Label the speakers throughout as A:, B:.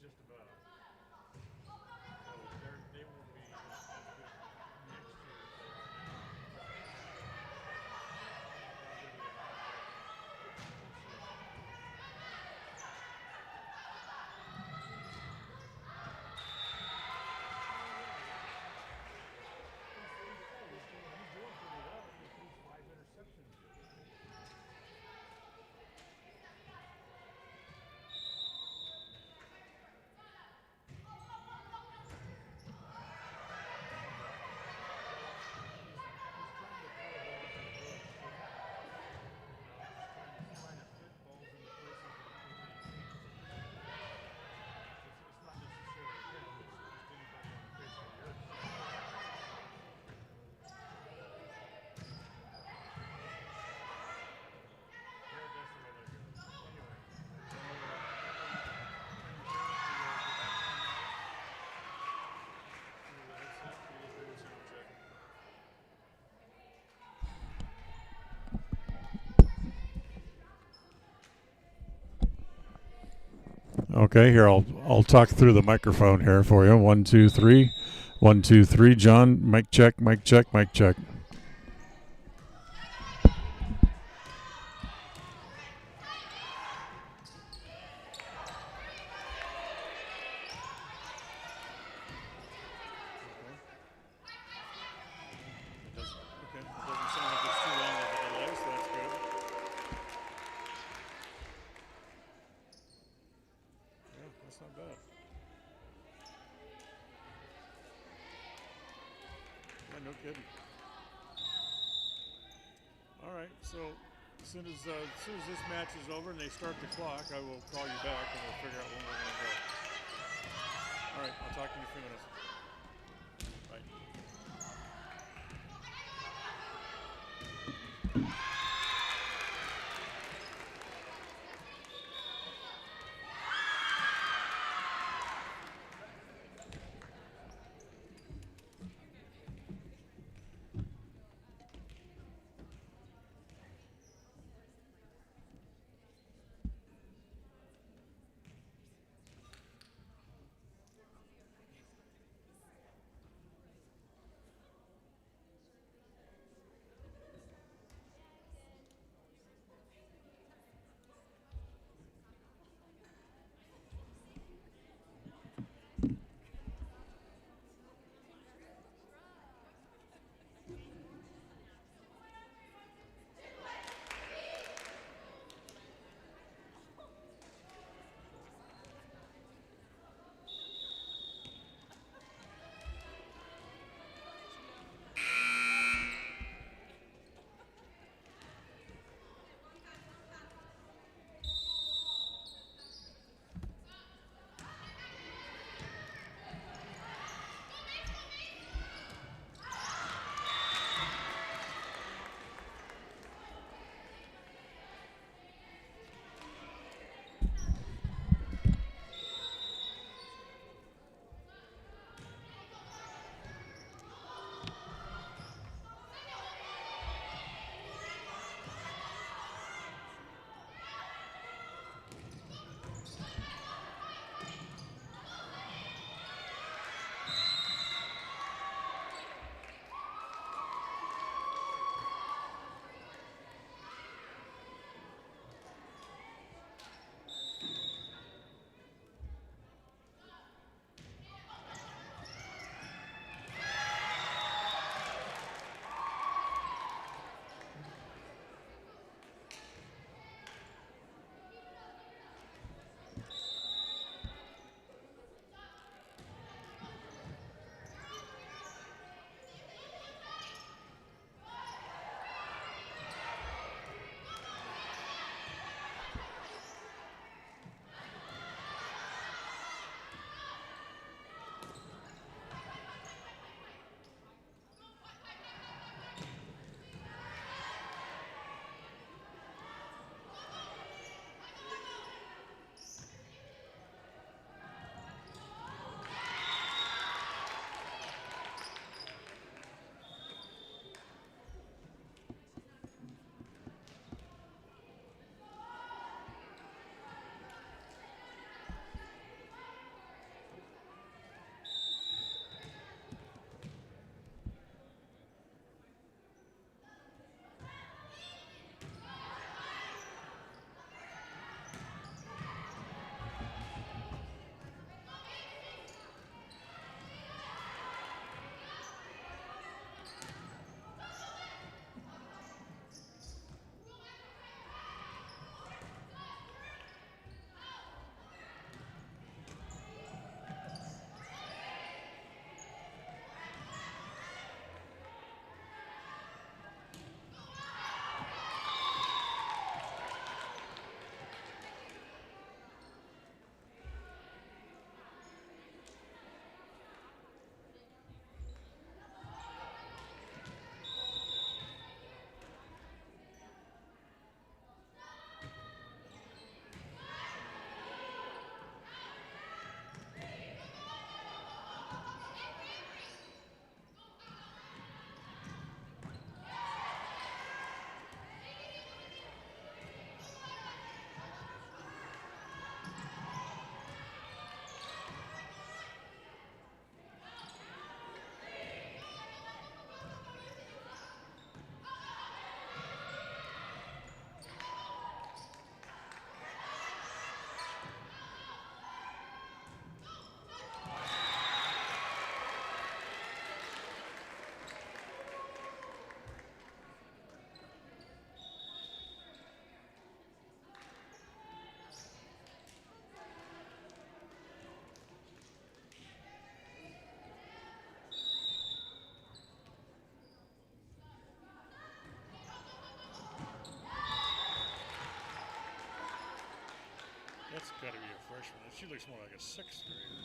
A: just about. So they won't be as good next year as they are now. Probably be a higher record. We'll see. Oh yeah. He's doing pretty well. He threw 5 interceptions. He's trying to throw balls that really shouldn't. Just trying to fit balls into places that he can't. It's not necessarily him. It's just anybody on the face of the earth trying to do that. Yeah, that's the way they're good. Anyway, so turn the channel. We go back on now. Into the headset. We just do a sound check. Okay, here I'll talk through the microphone here for you. 1, 2, 3. 1, 2, 3. John, mic check, mic check, mic check. Okay. It doesn't sound like it's too long of a delay, so that's good. Yeah, that's not bad. Yeah, no kidding. All right, so as soon as this match is over and they start the clock, I will call you back and we'll figure out when we're going to go. All right, I'll talk to you in a few minutes. Bye. She looks more like a sixth grader.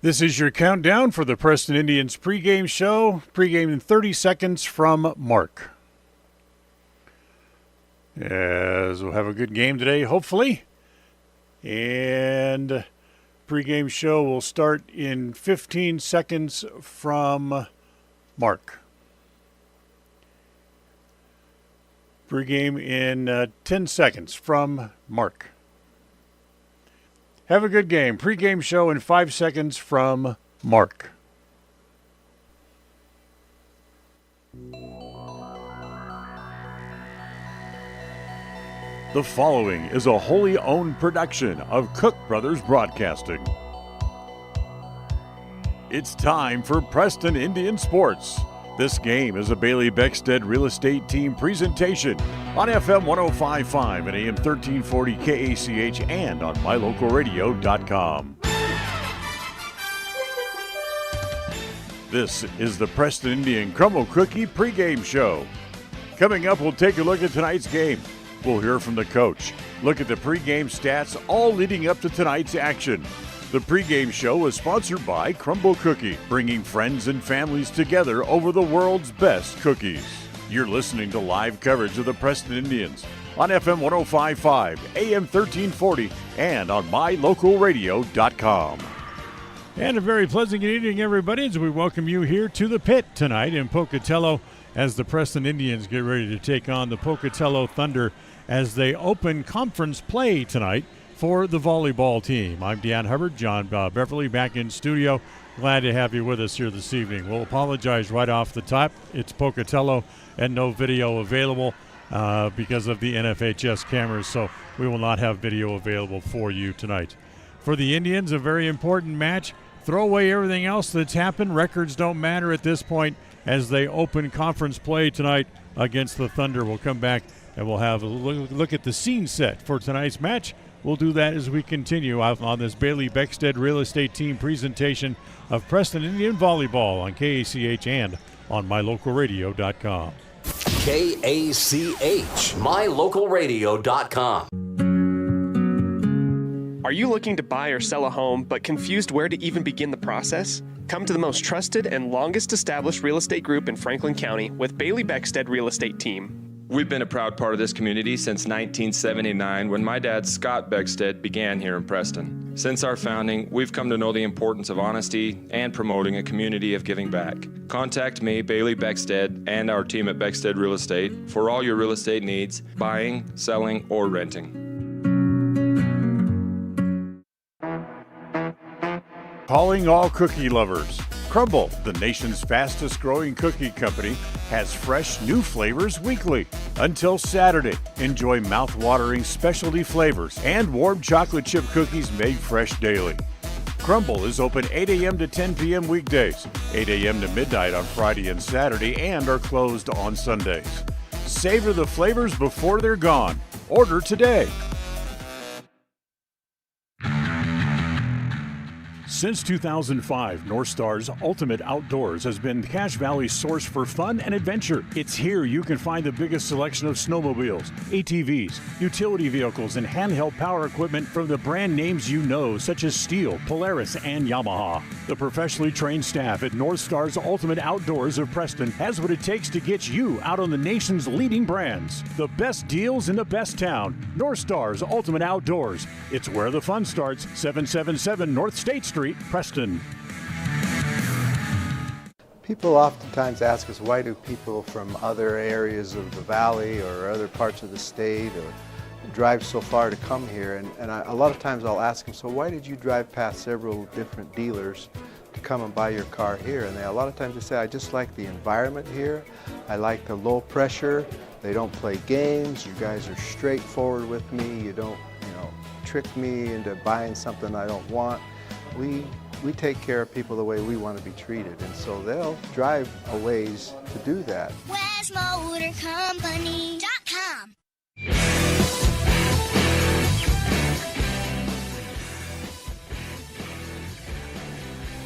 A: This is your countdown for the Preston Indians pregame show. Pregame in 30 seconds from Mark. As we'll have a good game today, hopefully. And pregame show will start in 15 seconds from Mark. Pregame in 10 seconds from Mark. Have a good game. Pre-game show in 5 seconds from Mark. The following is a wholly owned production of Cook Brothers Broadcasting. It's time for Preston Indian Sports. This game is a Bailey Beckstead Real Estate Team presentation on FM 105.5 and AM 1340 KACH and on mylocalradio.com. This is the Preston Indian Crumble Cookie pregame show. Coming up, we'll take a look at tonight's game. We'll hear from the coach, look at the pregame stats, all leading up to tonight's action. The pregame show is sponsored by Crumble Cookie, bringing friends and families together over the world's best cookies. You're listening to live coverage of the Preston Indians on FM 105.5, AM 1340, and on mylocalradio.com. And a very pleasant good evening, everybody, as we welcome you here to the pit tonight in Pocatello as the Preston Indians get ready to take on the Pocatello Thunder as they open conference play tonight for the volleyball team. I'm Deanne Hubbard, John Beverly back in studio. Glad to have you with us here this evening. We'll apologize right off the top. It's Pocatello and no video available because of the NFHS cameras, so we will not have video available for you tonight. For the Indians, a very important match. Throw away everything else that's happened. Records don't matter at this point as they open conference play tonight against the Thunder. We'll come back and we'll have a look at the scene set for tonight's match. We'll do that as we continue on this Bailey Beckstead Real Estate Team presentation of Preston Indian Volleyball on KACH and on mylocalradio.com.
B: KACH, mylocalradio.com.
C: Are you looking to buy or sell a home but confused where to even begin the process? Come to the most trusted and longest established real estate group in Franklin County with Bailey Beckstead Real Estate Team.
D: We've been a proud part of this community since 1979 when my dad, Scott Beckstead, began here in Preston. Since our founding, we've come to know the importance of honesty and promoting a community of giving back. Contact me, Bailey Beckstead, and our team at Beckstead Real Estate for all your real estate needs, buying, selling, or renting.
A: Calling all cookie lovers. Crumble, the nation's fastest growing cookie company, has fresh new flavors weekly. Until Saturday, enjoy mouth-watering specialty flavors and warm chocolate chip cookies made fresh daily. Crumble is open 8 a.m. to 10 p.m. weekdays, 8 a.m. to midnight on Friday and Saturday, and are closed on Sundays. Savor the flavors before they're gone. Order today. Since 2005, North Star's Ultimate Outdoors has been Cache Valley's source for fun and adventure. It's here you can find the biggest selection of snowmobiles, ATVs, utility vehicles, and handheld power equipment from the brand names you know, such as Steel, Polaris, and Yamaha. The professionally trained staff at North Star's Ultimate Outdoors of Preston has what it takes to get you out on the nation's leading brands. The best deals in the best town. North Star's Ultimate Outdoors. It's where the fun starts. 777 North State Street, Preston.
E: People oftentimes ask us, why do people from other areas of the valley or other parts of the state or drive so far to come here? And a lot of times I'll ask them, so why did you drive past several different dealers to come and buy your car here? And a lot of times they say, I just like the environment here. I like the low pressure. They don't play games. You guys are straightforward with me. You don't, trick me into buying something I don't want. We take care of people the way we want to be treated, and so they'll drive a ways to do that.
F: WestMotorCompany.com.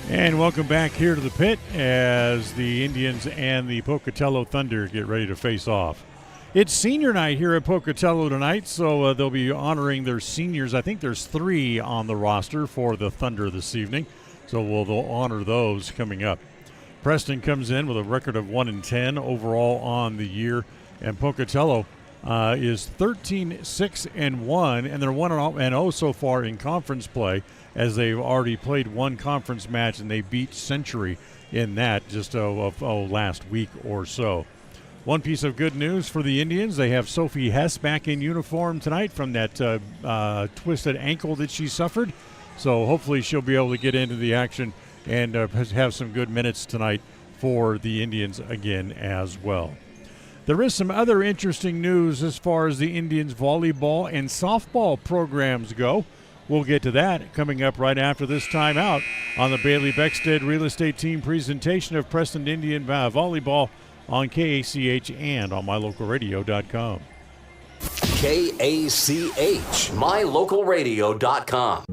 A: And welcome back here to the pit as the Indians and the Pocatello Thunder get ready to face off. It's senior night here at Pocatello tonight, so they'll be honoring their seniors. I think there's 3 on the roster for the Thunder this evening. So they'll honor those coming up. Preston comes in with a record of 1-10 overall on the year, and Pocatello is 13-6-1, and they're 1-0 so far in conference play, as they've already played one conference match and they beat Century in that just last week or so. One piece of good news for the Indians: they have Sophie Hess back in uniform tonight from that twisted ankle that she suffered. So hopefully she'll be able to get into the action and have some good minutes tonight for the Indians again as well. There is some other interesting news as far as the Indians volleyball and softball programs go. We'll get to that coming up right after this timeout on the Bailey Beckstead Real Estate Team presentation of Preston Indian Volleyball on KACH and on mylocalradio.com.
B: KACH, mylocalradio.com.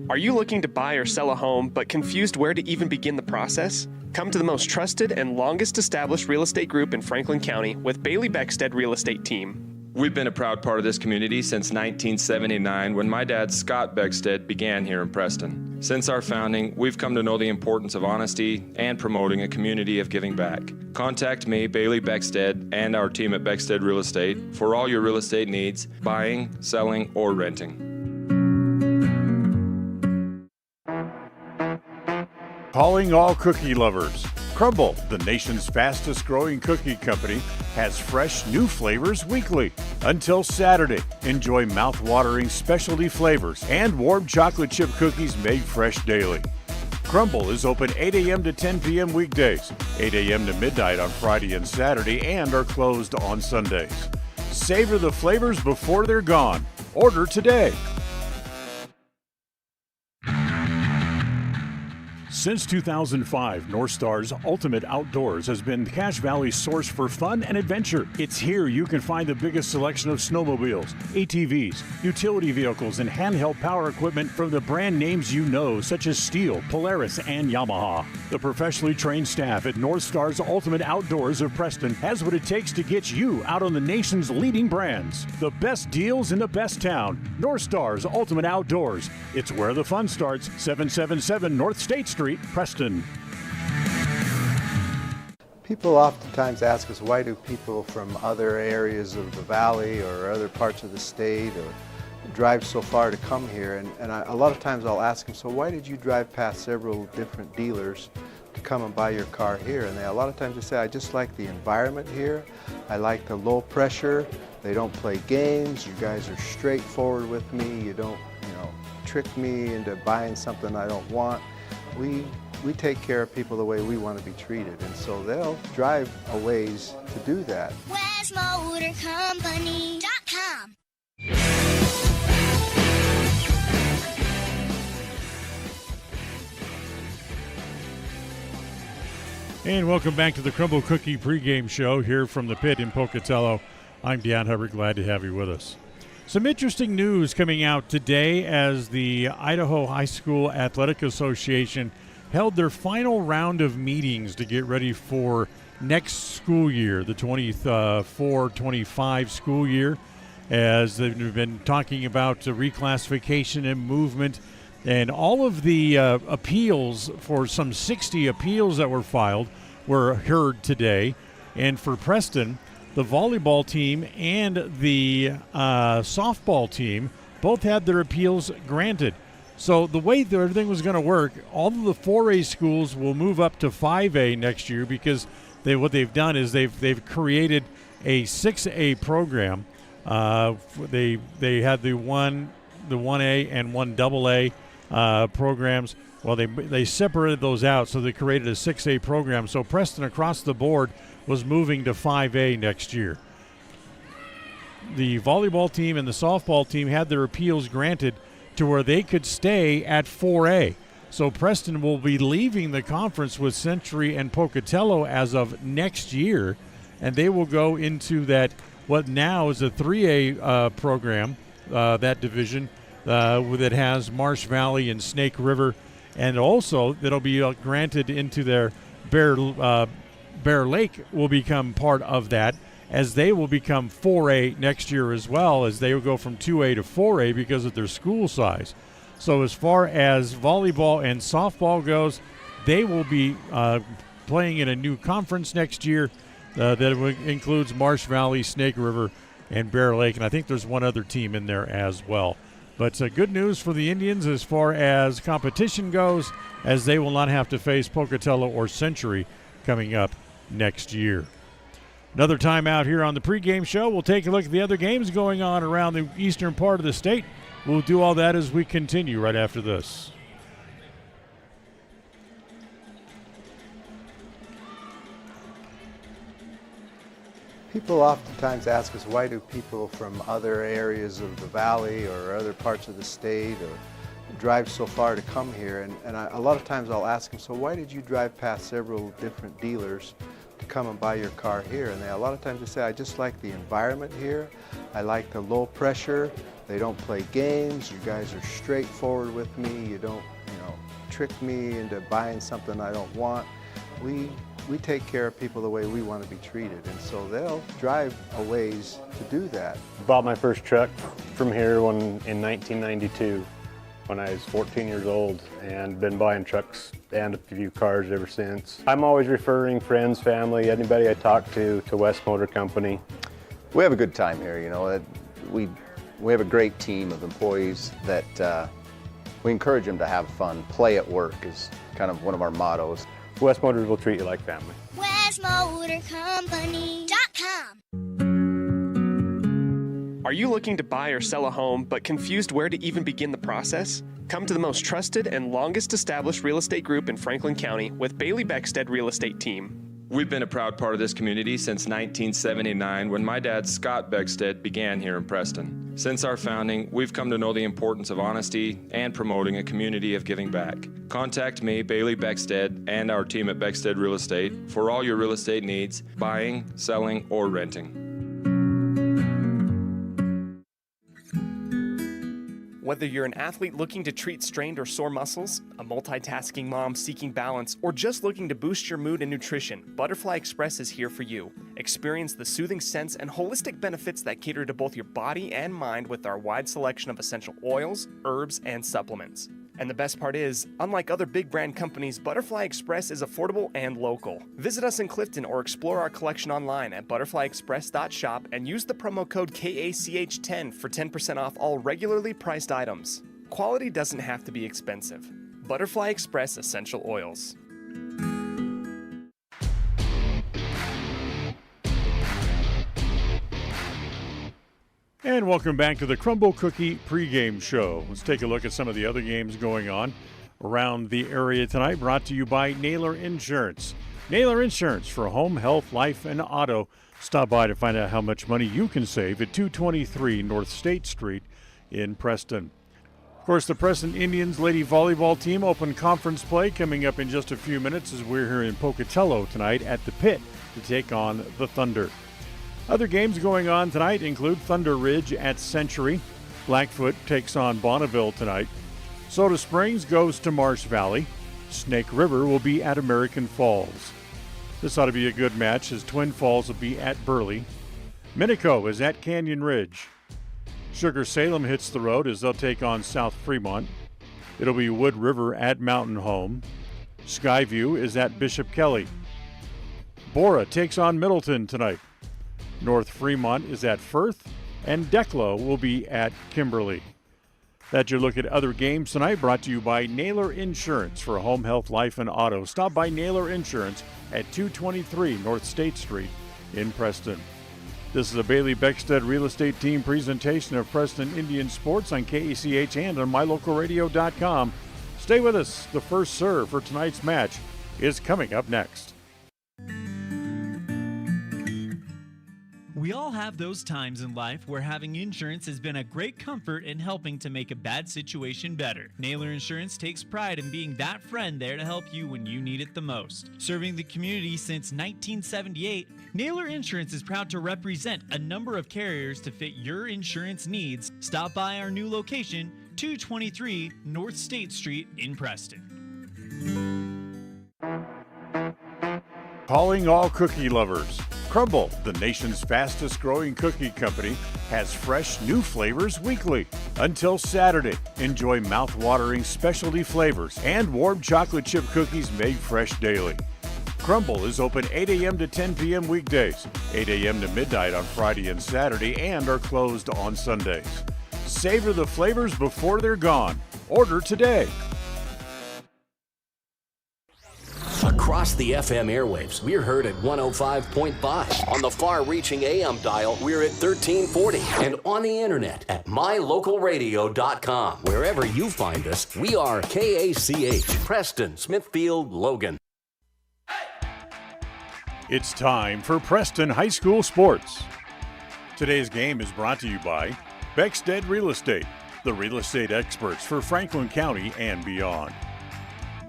C: Are you looking to buy or sell a home but confused where to even begin the process? Come to the most trusted and longest established real estate group in Franklin County with Bailey Beckstead Real Estate Team.
D: We've been a proud part of this community since 1979 when my dad, Scott Beckstead, began here in Preston. Since our founding, we've come to know the importance of honesty and promoting a community of giving back. Contact me, Bailey Beckstead, and our team at Beckstead Real Estate for all your real estate needs, buying, selling, or renting.
F: Calling all cookie lovers. Crumble, the nation's fastest growing cookie company, has fresh new flavors weekly. Until Saturday, enjoy mouth-watering specialty flavors and warm chocolate chip cookies made fresh daily. Crumble is open 8 a.m. to 10 p.m. weekdays, 8 a.m. to midnight on Friday and Saturday, and are closed on Sundays. Savor the flavors before they're gone. Order today. Since 2005, North Star's Ultimate Outdoors has been Cache Valley's source for fun and adventure. It's here you can find the biggest selection of snowmobiles, ATVs, utility vehicles, and handheld power equipment from the brand names you know, such as Steel, Polaris, and Yamaha. The professionally trained staff at North Star's Ultimate Outdoors of Preston has what it takes to get you out on the nation's leading brands. The best deals in the best town. North Star's Ultimate Outdoors. It's where the fun starts. 777 North State Street, Preston.
E: People oftentimes ask us, why do people from other areas of the valley or other parts of the state or drive so far to come here? And a lot of times I'll ask them, so why did you drive past several different dealers to come and buy your car here? And a lot of times they say, I just like the environment here. I like the low pressure. They don't play games. You guys are straightforward with me. You don't, trick me into buying something I don't want. We take care of people the way we want to be treated, and so they'll drive a ways to do that.
G: WestMotorCompany.com.
A: And welcome back to the Crumble Cookie pregame show here from the pit in Pocatello. I'm Dan Hubbard, glad to have you with us. Some interesting news coming out today as the Idaho High School Athletic Association held their final round of meetings to get ready for next school year, the 24-25 school year, as they've been talking about reclassification and movement and all of the appeals. For some 60 appeals that were filed were heard today. And for Preston, the volleyball team and the softball team both had their appeals granted. So the way that everything was going to work, all of the 4A schools will move up to 5A next year, because what they've done is they've created a 6A program. They had the 1A and 1AA programs. Well, they separated those out, so they created a 6A program. So Preston across the board was moving to 5A next year. The volleyball team and the softball team had their appeals granted to where they could stay at 4A. So Preston will be leaving the conference with Century and Pocatello as of next year, and they will go into that, what now is a 3A program, that division that has Marsh Valley and Snake River, and also that'll be granted into their Bear Lake will become part of that, as they will become 4A next year as well, as they will go from 2A to 4A because of their school size.
F: So as far as volleyball and softball goes, they will be playing in a new conference next year that includes Marsh Valley, Snake River, and Bear Lake, and I think there's one other team in there as well. But good news for the Indians as far as competition goes, as they will not have to face Pocatello or Century coming up next year. Another time out here on the pregame show, we'll take a look at the other games going on around the eastern part of the state. We'll do all that as we continue right after this.
E: People oftentimes ask us, why do people from other areas of the valley or other parts of the state or drive so far to come here? And a lot of times I'll ask them, so why did you drive past several different dealers to come and buy your car here? And a lot of times they say, I just like the environment here. I like the low pressure. They don't play games. You guys are straightforward with me. You don't, trick me into buying something I don't want. We take care of people the way we want to be treated, and so they'll drive a ways to do that.
G: Bought my first truck from here in 1992 when I was 14 years old, and been buying trucks and a few cars ever since. I'm always referring friends, family, anybody I talk to West Motor Company.
H: We have a good time here, we have a great team of employees that we encourage them to have fun. Play at work is kind of one of our mottos.
G: West Motors will treat you like family.
C: WestMotorCompany.com. Are you looking to buy or sell a home but confused where to even begin the process? Come to the most trusted and longest established real estate group in Franklin County with Bailey Beckstead Real Estate Team.
D: We've been a proud part of this community since 1979 when my dad, Scott Beckstead, began here in Preston. Since our founding, we've come to know the importance of honesty and promoting a community of giving back. Contact me, Bailey Beckstead, and our team at Beckstead Real Estate for all your real estate needs, buying, selling, or renting.
C: Whether you're an athlete looking to treat strained or sore muscles, a multitasking mom seeking balance, or just looking to boost your mood and nutrition, Butterfly Express is here for you. Experience the soothing scents and holistic benefits that cater to both your body and mind with our wide selection of essential oils, herbs, and supplements. And the best part is, unlike other big brand companies, Butterfly Express is affordable and local. Visit us in Clifton or explore our collection online at butterflyexpress.shop and use the promo code KACH10 for 10% off all regularly priced items. Quality doesn't have to be expensive. Butterfly Express Essential Oils.
F: And welcome back to the Crumble Cookie pregame show. Let's take a look at some of the other games going on around the area tonight, brought to you by Naylor Insurance. Naylor Insurance for home, health, life, and auto. Stop by to find out how much money you can save at 223 North State Street in Preston. Of course, the Preston Indians Lady Volleyball team open conference play coming up in just a few minutes as we're here in Pocatello tonight at the Pit to take on the Thunder. Other games going on tonight include Thunder Ridge at Century. Blackfoot takes on Bonneville tonight. Soda Springs goes to Marsh Valley. Snake River will be at American Falls. This ought to be a good match as Twin Falls will be at Burley. Minico is at Canyon Ridge. Sugar Salem hits the road as they'll take on South Fremont. It'll be Wood River at Mountain Home. Skyview is at Bishop Kelly. Bora takes on Middleton tonight. North Fremont is at Firth, and Declo will be at Kimberly. That's your look at other games tonight, brought to you by Naylor Insurance for home, health, life, and auto. Stop by Naylor Insurance at 223 North State Street in Preston. This is a Bailey Beckstead Real Estate Team presentation of Preston Indian Sports on KACH and on mylocalradio.com. Stay with us. The first serve for tonight's match is coming up next.
I: We all have those times in life where having insurance has been a great comfort in helping to make a bad situation better. Naylor Insurance takes pride in being that friend there to help you when you need it the most. Serving the community since 1978, Naylor Insurance is proud to represent a number of carriers to fit your insurance needs. Stop by our new location, 223 North State Street in Preston.
F: Calling all cookie lovers. Crumble, the nation's fastest growing cookie company, has fresh new flavors weekly. Until Saturday, enjoy mouth-watering specialty flavors and warm chocolate chip cookies made fresh daily. Crumble is open 8 a.m. to 10 p.m. weekdays, 8 a.m. to midnight on Friday and Saturday, and are closed on Sundays. Savor the flavors before they're gone. Order today.
B: Across the FM airwaves, we're heard at 105.5. On the far-reaching AM dial, we're at 1340. And on the internet at mylocalradio.com. Wherever you find us, we are KACH, Preston, Smithfield, Logan.
F: It's time for Preston High School Sports. Today's game is brought to you by Beckstead Real Estate, the real estate experts for Franklin County and beyond.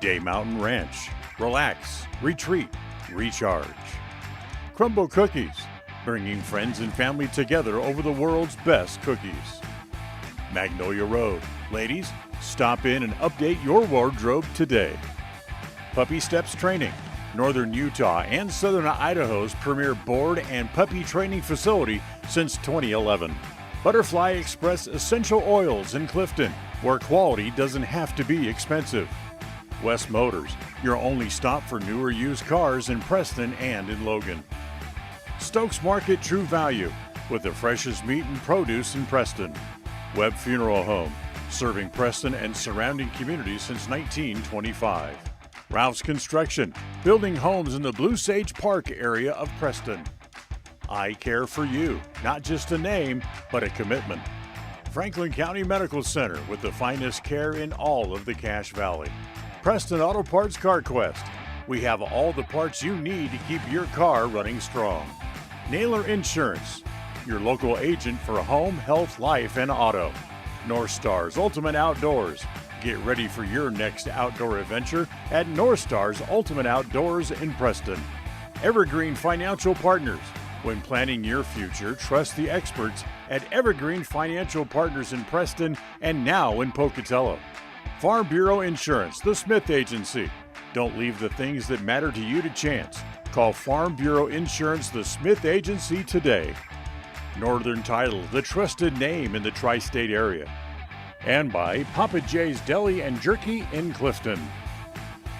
F: Day Mountain Ranch. Relax, retreat, recharge. Crumble Cookies, bringing friends and family together over the world's best cookies. Magnolia Road. Ladies, stop in and update your wardrobe today. Puppy Steps Training, Northern Utah and Southern Idaho's premier board and puppy training facility since 2011. Butterfly Express Essential Oils in Clifton, where quality doesn't have to be expensive. West Motors, your only stop for newer used cars in Preston and in Logan. Stokes Market True Value, with the freshest meat and produce in Preston. Webb Funeral Home, serving Preston and surrounding communities since 1925. Ralph's Construction, building homes in the Blue Sage Park area of Preston. I Care for You, not just a name, but a commitment. Franklin County Medical Center, with the finest care in all of the Cache Valley. Preston Auto Parts Car Quest. We have all the parts you need to keep your car running strong. Naylor Insurance, your local agent for home, health, life, and auto. North Stars Ultimate Outdoors. Get ready for your next outdoor adventure at North Stars Ultimate Outdoors in Preston. Evergreen Financial Partners. When planning your future, trust the experts at Evergreen Financial Partners in Preston and now in Pocatello. Farm Bureau Insurance, the Smith Agency. Don't leave the things that matter to you to chance. Call Farm Bureau Insurance, the Smith Agency today. Northern Title, the trusted name in the tri-state area. And by Papa J's Deli and Jerky in Clifton.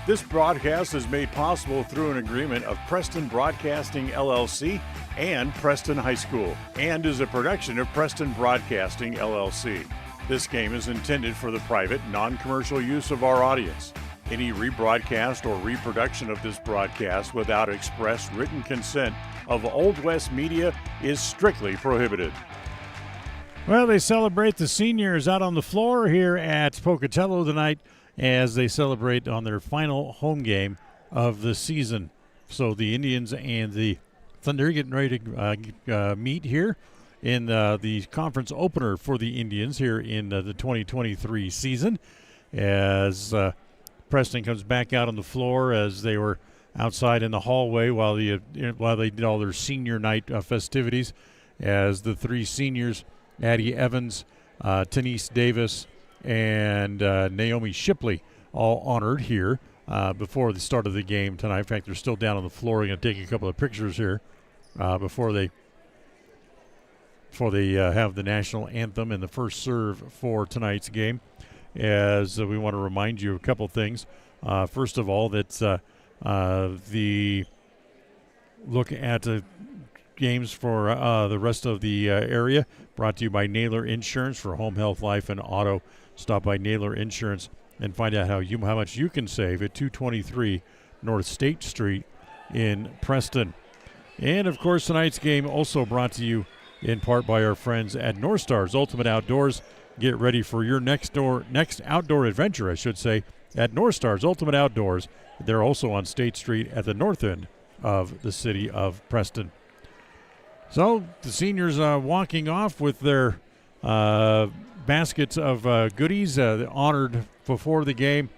F: This broadcast is made possible through an agreement of Preston Broadcasting LLC and Preston High School, and is a production of Preston Broadcasting LLC. This game is intended for the private, non-commercial use of our audience. Any rebroadcast or reproduction of this broadcast without express written consent of Old West Media is strictly prohibited.
J: Well, they celebrate the seniors out on the floor here at Pocatello tonight as they celebrate on their final home game of the season. So the Indians and the Thunder getting ready to meet here in the conference opener for the Indians here in the 2023 season, as Preston comes back out on the floor as they were outside in the hallway while they did all their senior night festivities, as the three seniors, Addie Evans, Tanise Davis, and Naomi Shipley, all honored here before the start of the game tonight. In fact, they're still down on the floor. We're going to take a couple of pictures here before they have the national anthem and the first serve for tonight's game, as we want to remind you of a couple things. First of all, that the look at games for the rest of the area brought to you by Naylor Insurance for home, health, life, and auto. Stop by Naylor Insurance and find out how much you can save at 223 North State Street in Preston. And, of course, tonight's game also brought to you in part by our friends at North Stars Ultimate Outdoors. Get ready for your next outdoor adventure, I should say, at North Stars Ultimate Outdoors. They're also on State Street at the north end of the city of Preston. So the seniors walking off with their baskets of goodies honored before the game.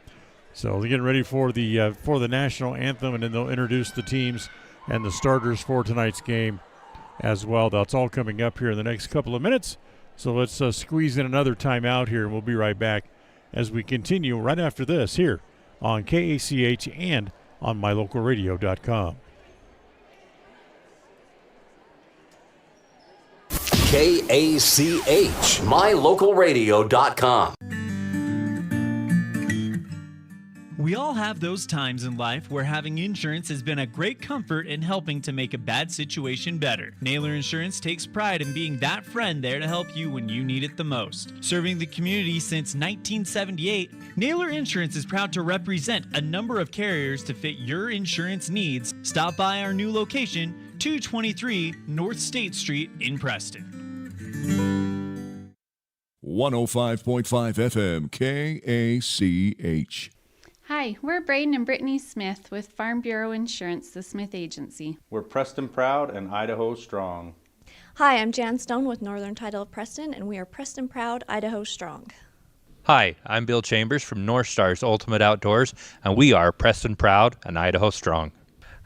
J: So they're getting ready for the national anthem, and then they'll introduce the teams and the starters for tonight's game as well. That's all coming up here in the next couple of minutes. So let's squeeze in another timeout here, and we'll be right back as we continue right after this here on KACH and on mylocalradio.com.
B: KACH, mylocalradio.com.
I: We all have those times in life where having insurance has been a great comfort in helping to make a bad situation better. Naylor Insurance takes pride in being that friend there to help you when you need it the most. Serving the community since 1978, Naylor Insurance is proud to represent a number of carriers to fit your insurance needs. Stop by our new location, 223 North State Street in Preston.
K: 105.5 FM KACH.
L: Hi, we're Braden and Brittany Smith with Farm Bureau Insurance, the Smith Agency.
M: We're Preston Proud and Idaho Strong.
N: Hi, I'm Jan Stone with Northern Title of Preston, and we are Preston Proud, Idaho Strong.
O: Hi, I'm Bill Chambers from North Stars Ultimate Outdoors, and we are Preston Proud and Idaho Strong.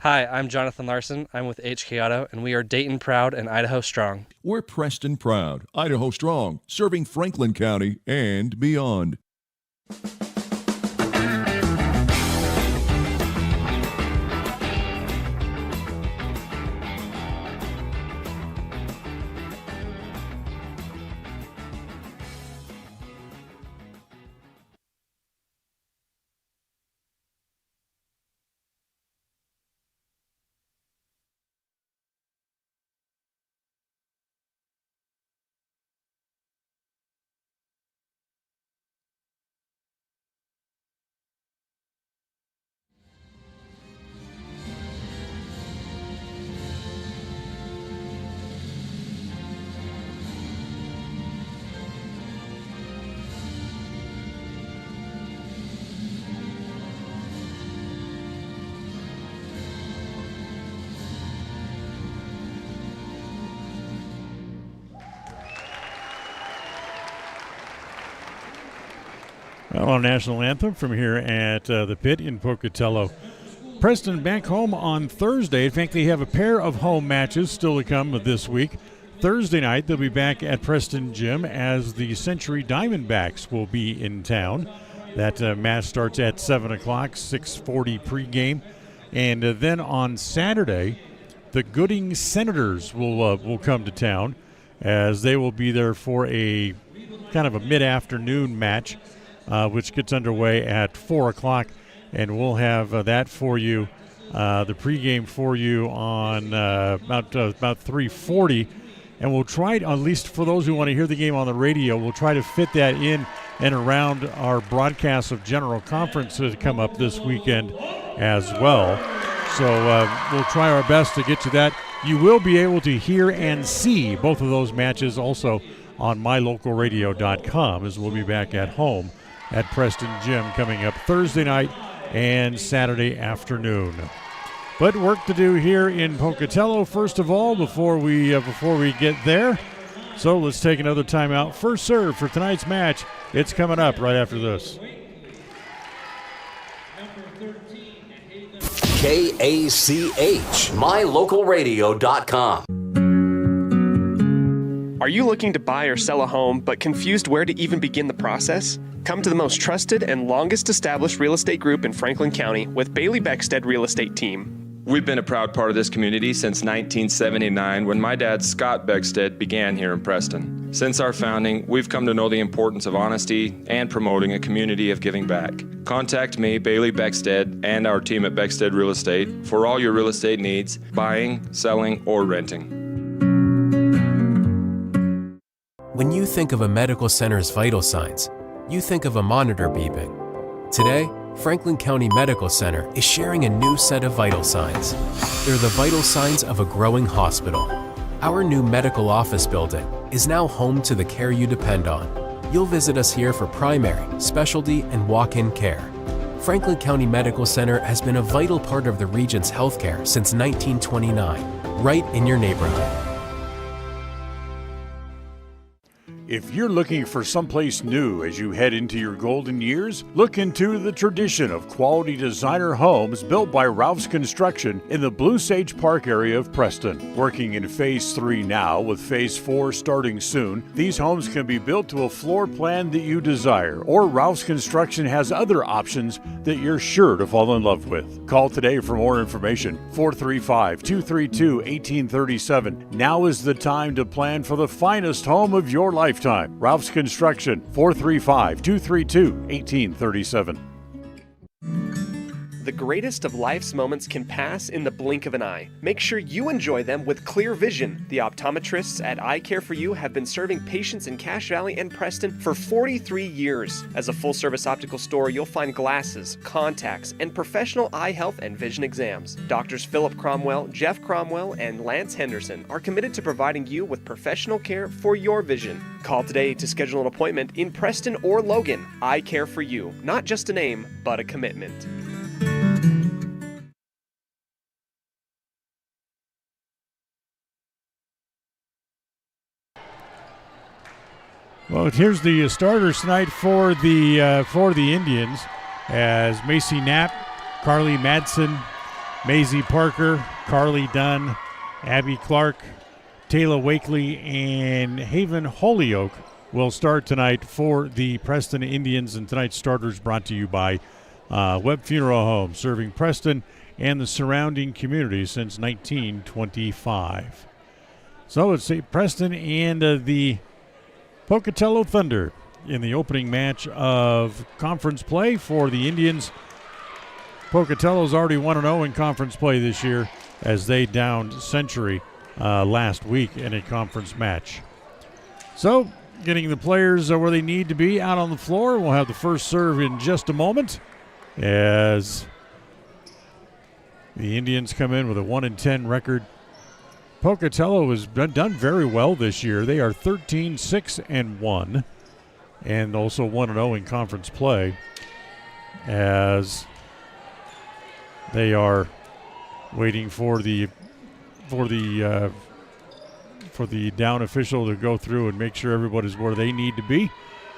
P: Hi, I'm Jonathan Larson. I'm with HK Auto, and we are Dayton Proud and Idaho Strong.
K: We're Preston Proud, Idaho Strong, serving Franklin County and beyond.
F: Well, national anthem from here at the pit in Pocatello. Preston back home on Thursday. In fact, they have a pair of home matches still to come this week. Thursday night, they'll be back at Preston Gym as the Century Diamondbacks will be in town. That match starts at 7 o'clock, 6:40 pregame. And then on Saturday, the Gooding Senators will come to town as they will be there for a kind of a mid-afternoon match, which gets underway at 4 o'clock. And we'll have that for you, the pregame for you on about 3:40. And we'll try, at least for those who want to hear the game on the radio, we'll try to fit that in and around our broadcast of General Conference that come up this weekend as well. So we'll try our best to get to that. You will be able to hear and see both of those matches also on mylocalradio.com, as we'll be back at home at Preston Gym coming up Thursday night and Saturday afternoon. But work to do here in Pocatello first of all before we get there. So let's take another timeout. First serve for tonight's match. It's coming up right after this.
B: KACH, mylocalradio.com.
C: Are you looking to buy or sell a home but confused where to even begin the process? Come to the most trusted and longest established real estate group in Franklin County with Bailey Beckstead Real Estate Team.
D: We've been a proud part of this community since 1979 when my dad, Scott Beckstead, began here in Preston. Since our founding, we've come to know the importance of honesty and promoting a community of giving back. Contact me, Bailey Beckstead, and our team at Beckstead Real Estate for all your real estate needs, buying, selling, or renting.
Q: When you think of a medical center's vital signs, you think of a monitor beeping. Today, Franklin County Medical Center is sharing a new set of vital signs. They're the vital signs of a growing hospital. Our new medical office building is now home to the care you depend on. You'll visit us here for primary, specialty, and walk-in care. Franklin County Medical Center has been a vital part of the region's healthcare since 1929, right in your neighborhood.
F: If you're looking for someplace new as you head into your golden years, look into the tradition of quality designer homes built by Ralph's Construction in the Blue Sage Park area of Preston. Working in Phase 3 now, with Phase 4 starting soon, these homes can be built to a floor plan that you desire, or Ralph's Construction has other options that you're sure to fall in love with. Call today for more information, 435-232-1837. Now is the time to plan for the finest home of your lifetime. Ralph's Construction, 435-232-1837.
C: The greatest of life's moments can pass in the blink of an eye. Make sure you enjoy them with clear vision. The optometrists at Eye Care for You have been serving patients in Cache Valley and Preston for 43 years. As a full-service optical store, you'll find glasses, contacts, and professional eye health and vision exams. Doctors Philip Cromwell, Jeff Cromwell, and Lance Henderson are committed to providing you with professional care for your vision. Call today to schedule an appointment in Preston or Logan. Eye Care for You. Not just a name, but a commitment.
J: Well, here's the starters tonight for the Indians, as Macy Knapp, Carly Madsen, Maisie Parker, Carly Dunn, Abby Clark, Taylor Wakely, and Haven Holyoke will start tonight for the Preston Indians. And tonight's starters brought to you by Webb Funeral Home, serving Preston and the surrounding community since 1925. So it's Preston and the Pocatello Thunder in the opening match of conference play for the Indians. Pocatello's already 1-0 in conference play this year as they downed Century last week in a conference match. So, getting the players where they need to be out on the floor. We'll have the first serve in just a moment as the Indians come in with a 1-10 record. Pocatello has done very well this year. They are 13-6-1 and also 1-0 in conference play as they are waiting for the down official to go through and make sure everybody's where they need to be,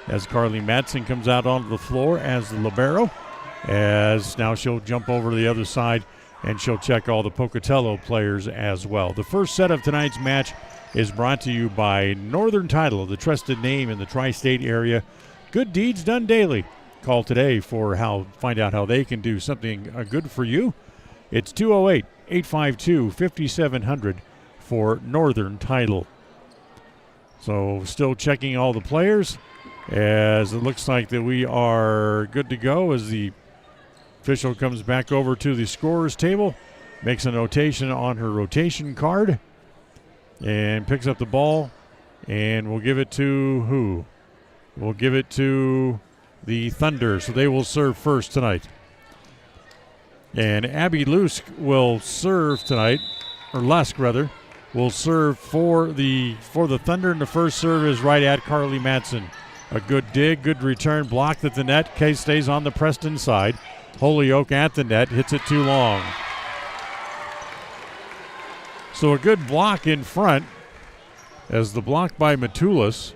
J: as Carly Madsen comes out onto the floor as the libero, as now she'll jump over to the other side and she'll check all the Pocatello players as well. The first set of tonight's match is brought to you by Northern Title, the trusted name in the tri-state area. Good deeds done daily. Call today for find out how they can do something good for you. It's 208-852-5700 for Northern Title. So still checking all the players, as it looks like that we are good to go as the official comes back over to the scorer's table, makes a notation on her rotation card, and picks up the ball, and we'll give it to who? We'll give it to the Thunder, so they will serve first tonight. And Abby Lusk will serve tonight, or Lusk rather, will serve for the Thunder, and the first serve is right at Carly Madsen. A good dig, good return, blocked at the net. Case stays on the Preston side. Holyoke at the net, hits it too long. So a good block in front, as the block by Matulis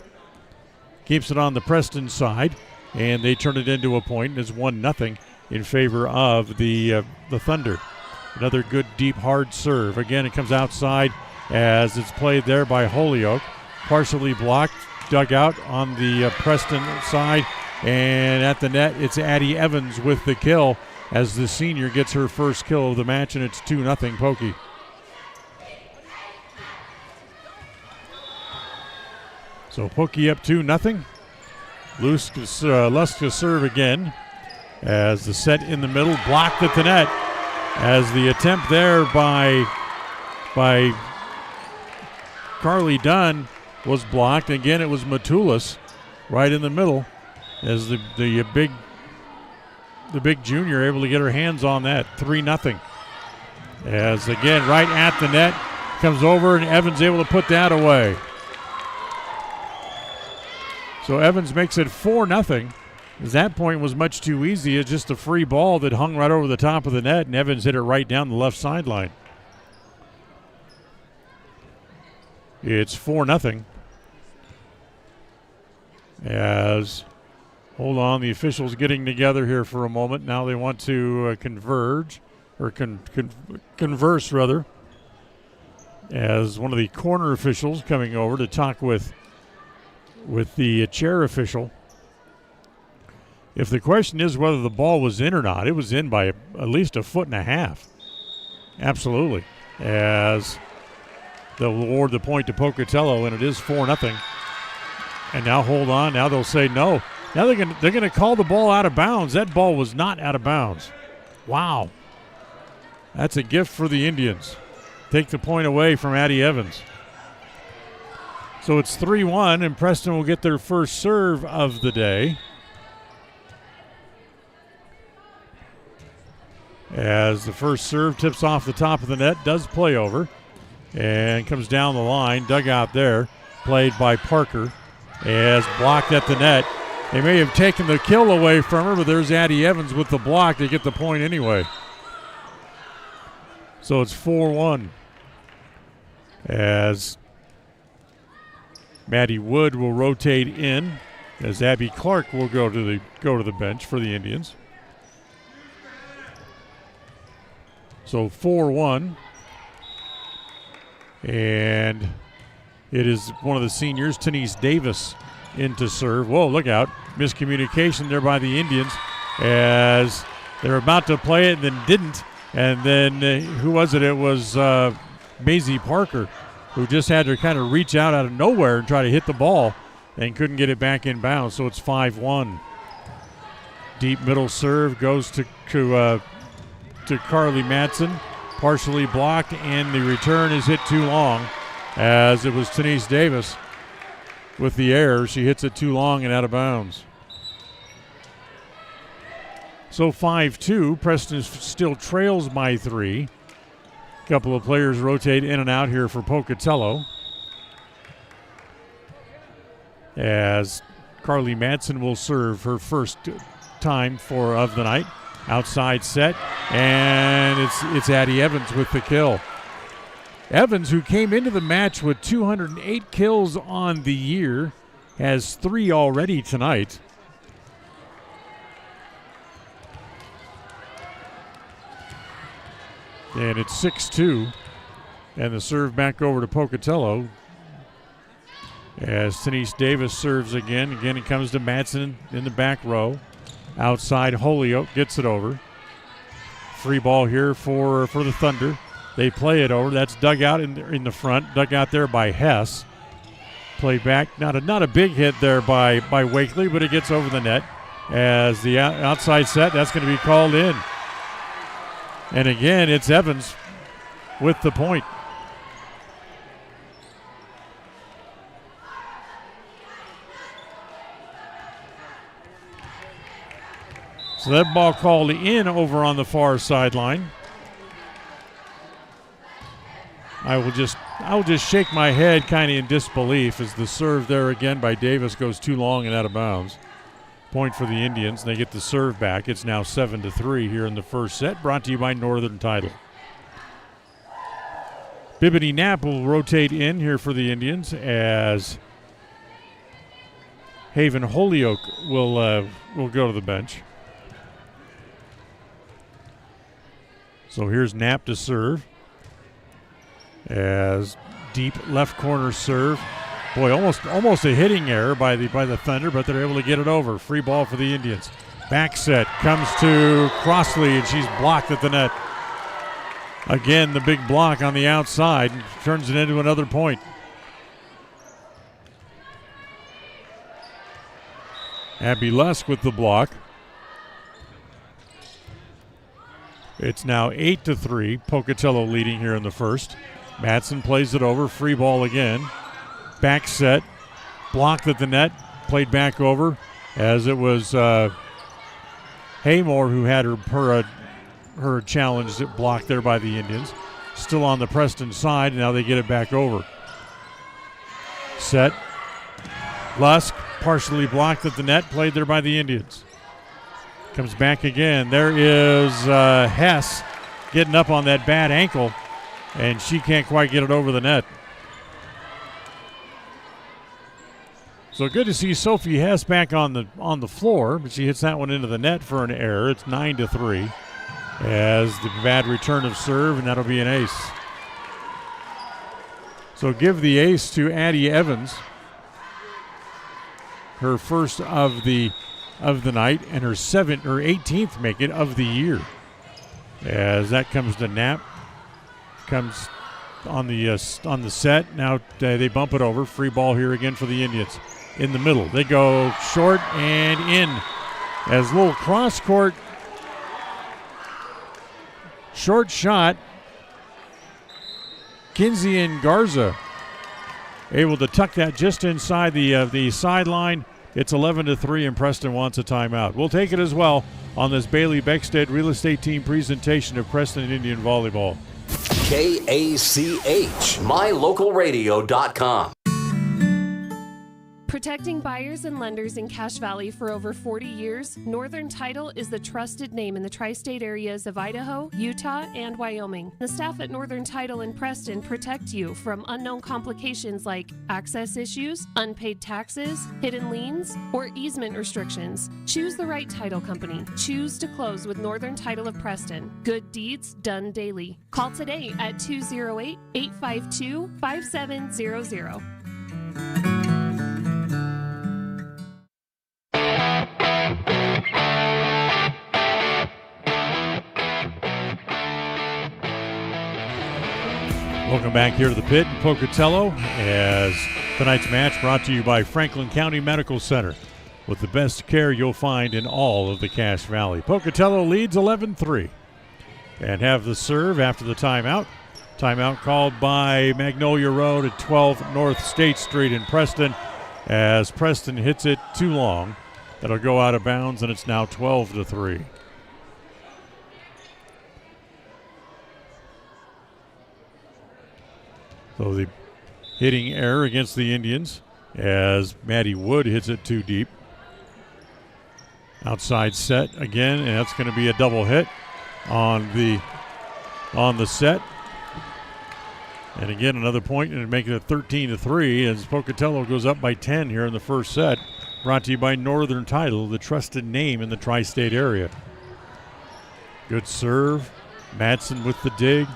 J: keeps it on the Preston side, and they turn it into a point. It's 1-0 in favor of the Thunder. Another good, deep, hard serve. Again, it comes outside as it's played there by Holyoke. Partially blocked, dug out on the Preston side. And at the net, it's Addie Evans with the kill as the senior gets her first kill of the match, and it's 2-0 Pokey. So Pokey up 2-0. Lusk to serve again as the set in the middle, blocked at the net. As the attempt there by Carly Dunn was blocked. Again, it was Matulis right in the middle, as the big junior able to get her hands on that. 3-0. As again, right at the net, comes over, and Evans able to put that away. So Evans makes it 4-0. As that point was much too easy. It's just a free ball that hung right over the top of the net, and Evans hit it right down the left sideline. It's 4-0. As, hold on, the officials getting together here for a moment. Now they want to converse, rather. As one of the corner officials coming over to talk with the chair official. If the question is whether the ball was in or not, it was in by at least 1.5 feet. Absolutely. As they'll award the point to Pocatello, and it is 4-0. And now hold on. Now they'll say no. Now they're gonna call the ball out of bounds. That ball was not out of bounds. Wow. That's a gift for the Indians. Take the point away from Addie Evans. So it's 3-1, and Preston will get their first serve of the day. As the first serve tips off the top of the net, does play over, and comes down the line, dug out there, played by Parker, as blocked at the net. They may have taken the kill away from her, but there's Addie Evans with the block to get the point anyway. So it's 4-1. As Maddie Wood will rotate in, as Abby Clark will go to the bench for the Indians. So 4-1. And it is one of the seniors, Tenise Davis, in to serve. Whoa, look out. Miscommunication there by the Indians as they're about to play it and then didn't. And then who was it? It was Maisie Parker, who just had to kind of reach out of nowhere and try to hit the ball and couldn't get it back in bounds. So it's 5-1. Deep middle serve goes to Carly Madsen, partially blocked, and the return is hit too long, as it was Tenise Davis with the error. She hits it too long and out of bounds. So 5-2. Preston still trails by 3. A couple of players rotate in and out here for Pocatello, as Carly Madsen will serve her first time of the night. Outside set, and it's Addie Evans with the kill. Evans, who came into the match with 208 kills on the year, has 3 already tonight. And it's 6-2. And the serve back over to Pocatello as Tenise Davis serves again. Again, it comes to Madsen in the back row. Outside, Holyoke gets it over. Free ball here for the Thunder. They play it over. That's dug out in the front. Dug out there by Hess. Play back. Not a big hit there by Wakely, but it gets over the net. As the outside set, that's going to be called in. And again, it's Evans with the point. So that ball called in over on the far sideline. I will just shake my head kind of in disbelief as the serve there again by Davis goes too long and out of bounds. Point for the Indians, and they get the serve back. It's now 7-3 here in the first set, brought to you by Northern Title. Bibbidi Knapp will rotate in here for the Indians as Haven Holyoke will go to the bench. So here's Knapp to serve. As deep left corner serve. Boy, almost a hitting error by the Thunder, but they're able to get it over. Free ball for the Indians. Back set comes to Crossley, and she's blocked at the net. Again, the big block on the outside and turns it into another point. Abby Lusk with the block. It's now 8-3. Pocatello leading here in the first. Madsen plays it over. Free ball again. Back set. Blocked at the net. Played back over as it was Haymore who had her challenge blocked there by the Indians. Still on the Preston side. Now they get it back over. Set. Lusk partially blocked at the net. Played there by the Indians. Comes back again. There is Hess getting up on that bad ankle, and she can't quite get it over the net.
F: So good to see Sophie Hess back on the floor, but she hits that one into the net for an error. It's 9-3 as the bad return of serve, and that'll be an ace. So give the ace to Addie Evans, her first of the night, and her 18th make it of the year. As that comes to Knapp, comes on the set. Now they bump it over. Free ball here again for the Indians. In the middle, they go short and in. As a little cross court short shot. Kinsey and Garza able to tuck that just inside the sideline. It's 11-3, and Preston wants a timeout. We'll take it as well on this Bailey Beckstead Real Estate Team presentation of Preston Indian Volleyball.
B: KACH, mylocalradio.com.
R: Protecting buyers and lenders in Cache Valley for over 40 years, Northern Title is the trusted name in the tri-state areas of Idaho, Utah, and Wyoming. The staff at Northern Title in Preston protect you from unknown complications like access issues, unpaid taxes, hidden liens, or easement restrictions. Choose the right title company. Choose to close with Northern Title of Preston. Good deeds done daily. Call today at 208-852-5700.
F: Welcome back here to the pit in Pocatello as tonight's match brought to you by Franklin County Medical Center with the best care you'll find in all of the Cache Valley. Pocatello leads 11-3 and have the serve after the timeout. Timeout called by Magnolia Road at 12 North State Street in Preston as Preston hits it too long. That'll go out of bounds, and it's now 12-3. So the hitting error against the Indians as Maddie Wood hits it too deep. Outside set again, and that's going to be a double hit on the set. And again, another point, and making it 13-3 as Pocatello goes up by 10 here in the first set. Brought to you by Northern Title, the trusted name in the tri-state area. Good serve. Madsen with the dig.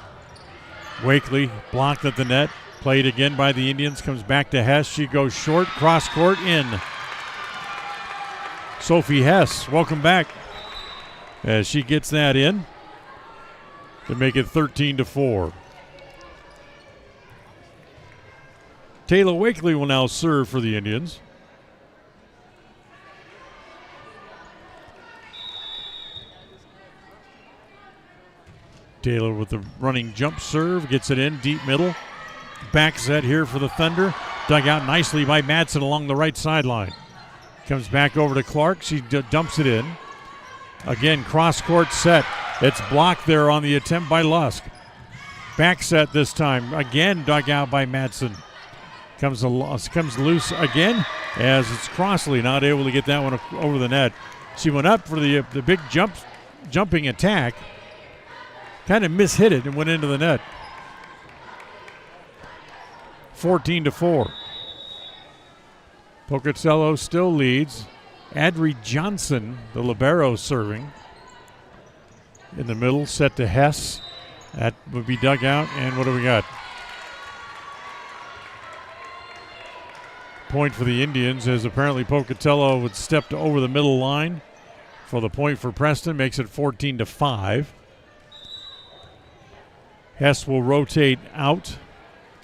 F: Wakely blocked at the net. Played again by the Indians. Comes back to Hess. She goes short. Cross court in. Sophie Hess, welcome back. As she gets that in to make it 13-4. Taylor Wakely will now serve for the Indians. Taylor with the running jump serve, gets it in, deep middle. Back set here for the Thunder. Dug out nicely by Madsen along the right sideline. Comes back over to Clark. She dumps it in. Again, cross-court set. It's blocked there on the attempt by Lusk. Back set this time. Again, dug out by Madsen. Comes loose again as it's Crossley not able to get that one over the net. She went up for the big jumping attack. Kind of mishit it and went into the net. 14-4. Pocatello still leads. Adri Johnson, the libero, serving. In the middle, set to Hess. That would be dug out. And what do we got? Point for the Indians as apparently Pocatello would step over the middle line for the point for Preston. Makes it 14-5. Hess will rotate out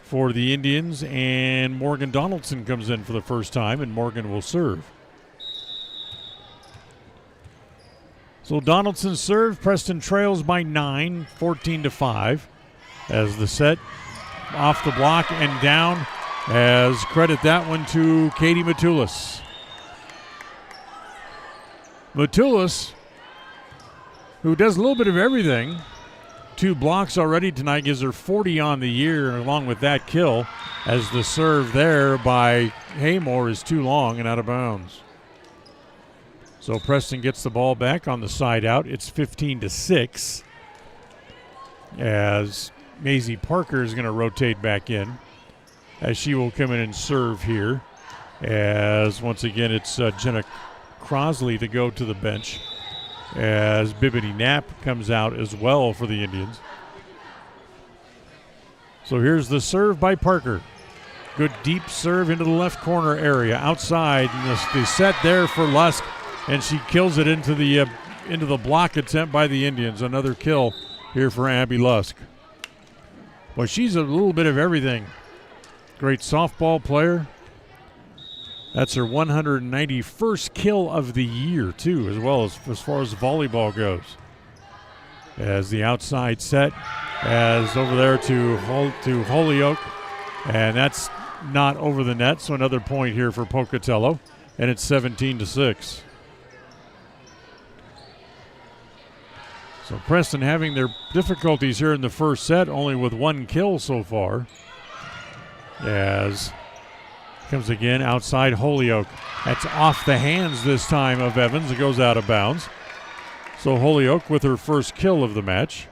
F: for the Indians, and Morgan Donaldson comes in for the first time, and Morgan will serve. So Donaldson serve. Preston trails by 9, 14-5, as the set off the block and down, as credit that one to Katie Matulis. Matulis, who does a little bit of everything. 2 blocks already tonight, gives her 40 on the year along with that kill, as the serve there by Haymore is too long and out of bounds. So Preston gets the ball back on the side out. It's 15-6 as Maisie Parker is going to rotate back in, as she will come in and serve here
J: as once again it's Jenna Crosley to go to the bench as Bibbidi Knapp comes out as well for the Indians. So here's the serve by Parker. Good deep serve into the left corner area outside, and the set there for Lusk, and she kills it into the block attempt by the Indians. Another kill here for Abby Lusk. Well, she's a little bit of everything. Great softball player. That's her 191st kill of the year, too, as well as far as volleyball goes. As the outside set, as over there to Holyoke, and that's not over the net, so another point here for Pocatello, and it's 17-6. So Preston having their difficulties here in the first set, only with one kill so far. As comes again outside Holyoke. That's off the hands this time of Evans. It goes out of bounds. So Holyoke with her first kill of the match.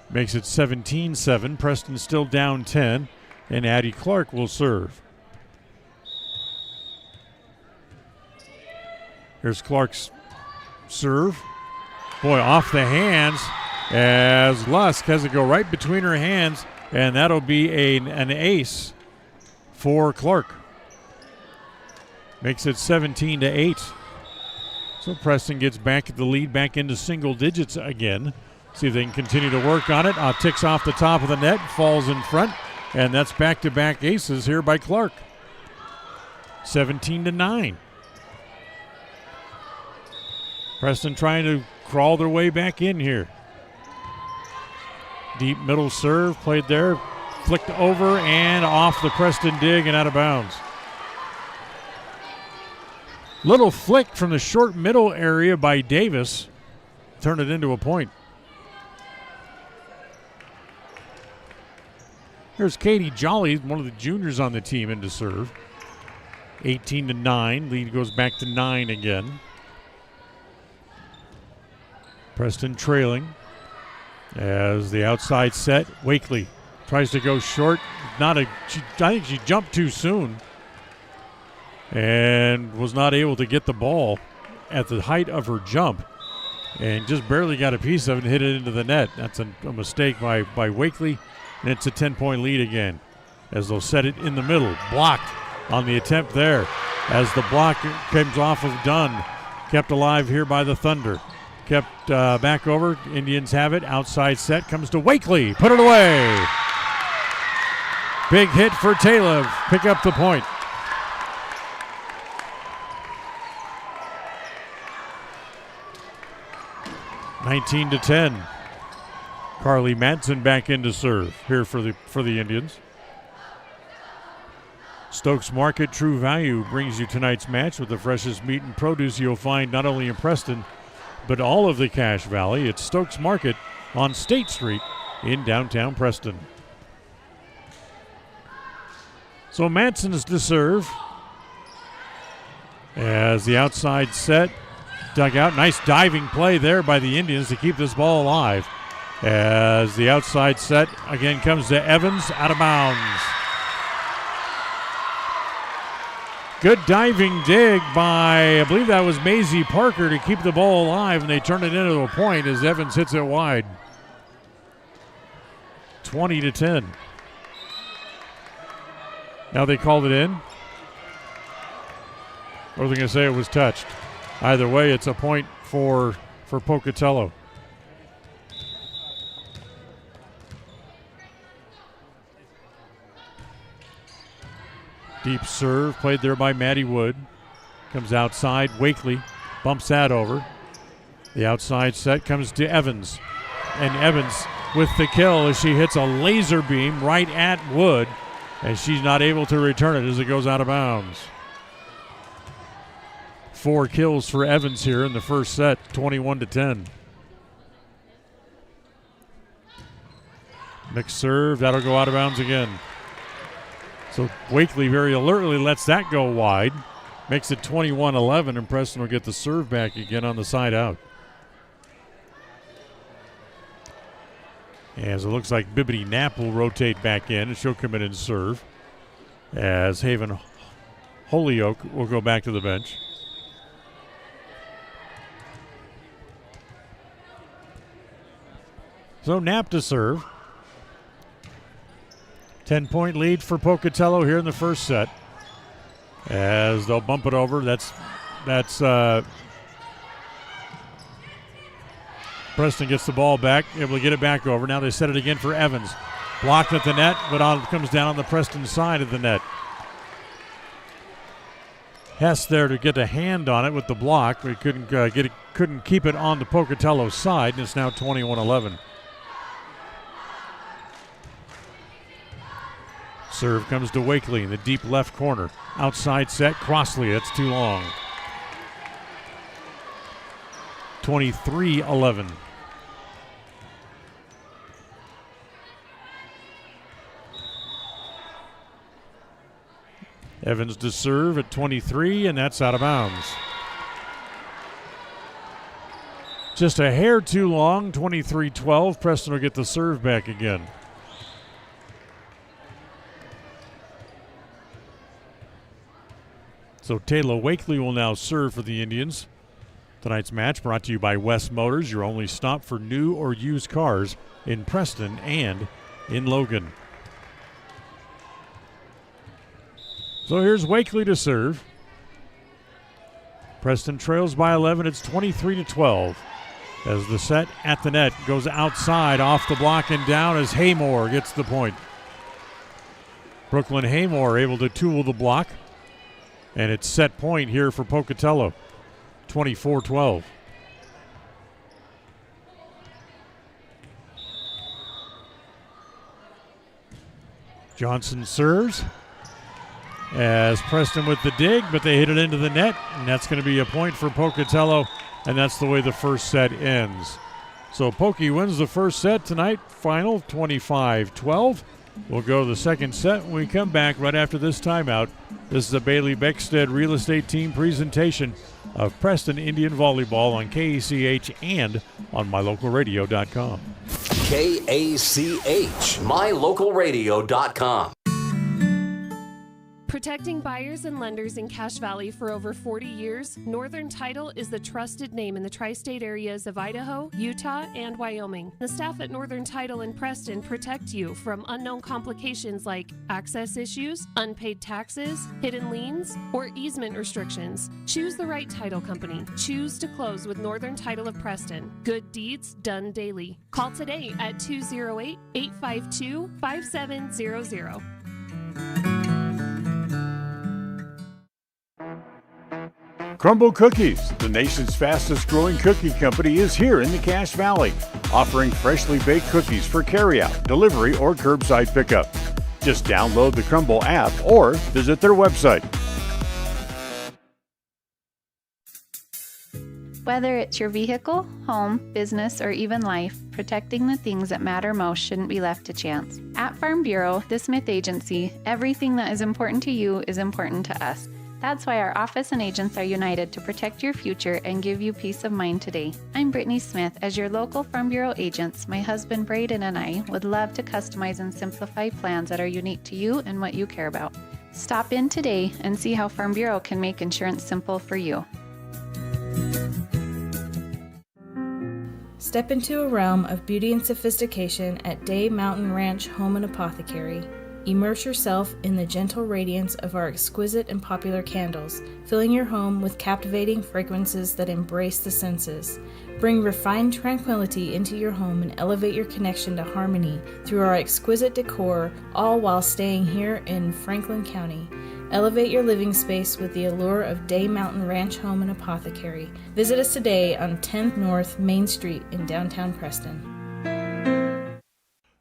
J: Makes it 17-7. Preston still down 10. And Addie Clark will serve. Here's Clark's serve. Boy, off the hands as Lusk has it go right between her hands, and that'll be an ace for Clark. Makes it 17-8. So Preston gets back at the lead, back into single digits again. See if they can continue to work on it. Ticks off the top of the net, falls in front, and that's back-to-back aces here by Clark. 17-9. Preston trying to crawl their way back in here. Deep middle serve played there, flicked over and off the Preston dig and out of bounds. Little flick from the short middle area by Davis. Turned it into a point. Here's Katie Jolly, one of the juniors on the team, in to serve. 18-9. Lead goes back to 9 again. Preston trailing as the outside set. Wakely tries to go short. I think she jumped too soon and was not able to get the ball at the height of her jump and just barely got a piece of it and hit it into the net. That's a mistake by Wakely, and it's a 10-point lead again as they'll set it in the middle. Blocked on the attempt there as the block comes off of Dunn. Kept alive here by the Thunder. Kept back over. Indians have it. Outside set comes to Wakely. Put it away. Big hit for Taylor. Pick up the point. (19-10). Carly Madsen back in to serve here for the Indians. Stokes Market True Value brings you tonight's match with the freshest meat and produce you'll find not only in Preston, but all of the Cache Valley. It's Stokes Market on State Street in downtown Preston. So Madsen is to serve as the outside set dug out. Nice diving play there by the Indians to keep this ball alive as the outside set again comes to Evans, out of bounds. Good diving dig by, I believe that was Maisie Parker, to keep the ball alive, and they turn it into a point as Evans hits it wide. 20-10. Now they called it in. Or are they going to say it was touched? Either way, it's a point for Pocatello. Deep serve played there by Maddie Wood. Comes outside. Wakely bumps that over. The outside set comes to Evans. And Evans with the kill as she hits a laser beam right at Wood. And she's not able to return it as it goes out of bounds. 4 kills for Evans here in the first set, 21-10. Mixed serve, that'll go out of bounds again. So Wakely very alertly lets that go wide. Makes it 21-11, and Preston will get the serve back again on the side out. As it looks like Bibbidi Knapp will rotate back in, and she'll come in and serve. As Haven Holyoke will go back to the bench. So Knapp to serve. 10-point lead for Pocatello here in the first set. As they'll bump it over. That's Preston gets the ball back, able to get it back over. Now they set it again for Evans. Blocked at the net, but comes down on the Preston side of the net. Hess there to get a hand on it with the block, but he couldn't keep it on the Pocatello side, and it's now 21-11. Serve comes to Wakely in the deep left corner. Outside set, Crossley, that's too long. 23-11. Evans to serve at 23, and that's out of bounds. Just a hair too long, 23-12. Preston will get the serve back again. So Taylor Wakely will now serve for the Indians. Tonight's match brought to you by West Motors, your only stop for new or used cars in Preston and in Logan. So here's Wakely to serve. Preston trails by 11. It's 23-12 as the set at the net goes outside, off the block and down as Haymore gets the point. Brooklyn Haymore able to tool the block. And it's set point here for Pocatello, 24-12. Johnson serves as Preston with the dig, but they hit it into the net, and that's going to be a point for Pocatello, and that's the way the first set ends. So Pokey wins the first set tonight, final 25-12. We'll go to the second set when we come back right after this timeout. This is a Bailey Beckstead Real Estate Team presentation of Preston Indian Volleyball on KACH and on MyLocalRadio.com.
B: KACH, MyLocalRadio.com.
R: Protecting buyers and lenders in Cache Valley for over 40 years, Northern Title is the trusted name in the tri-state areas of Idaho, Utah, and Wyoming. The staff at Northern Title in Preston protect you from unknown complications like access issues, unpaid taxes, hidden liens, or easement restrictions. Choose the right title company. Choose to close with Northern Title of Preston. Good deeds done daily. Call today at 208-852-5700.
F: Crumble Cookies, the nation's fastest growing cookie company, is here in the Cache Valley, offering freshly baked cookies for carryout, delivery, or curbside pickup. Just download the Crumble app or visit their website.
L: Whether it's your vehicle, home, business, or even life, protecting the things that matter most shouldn't be left to chance. At Farm Bureau, the Smith Agency, everything that is important to you is important to us. That's why our office and agents are united to protect your future and give you peace of mind today. I'm Brittany Smith. As your local Farm Bureau agents, my husband Braden and I would love to customize and simplify plans that are unique to you and what you care about. Stop in today and see how Farm Bureau can make insurance simple for you.
S: Step into a realm of beauty and sophistication at Day Mountain Ranch Home and Apothecary. Immerse yourself in the gentle radiance of our exquisite and popular candles, filling your home with captivating fragrances that embrace the senses. Bring refined tranquility into your home and elevate your connection to harmony through our exquisite decor, all while staying here in Franklin County. Elevate your living space with the allure of Day Mountain Ranch Home and Apothecary. Visit us today on 10th North Main Street in downtown Preston.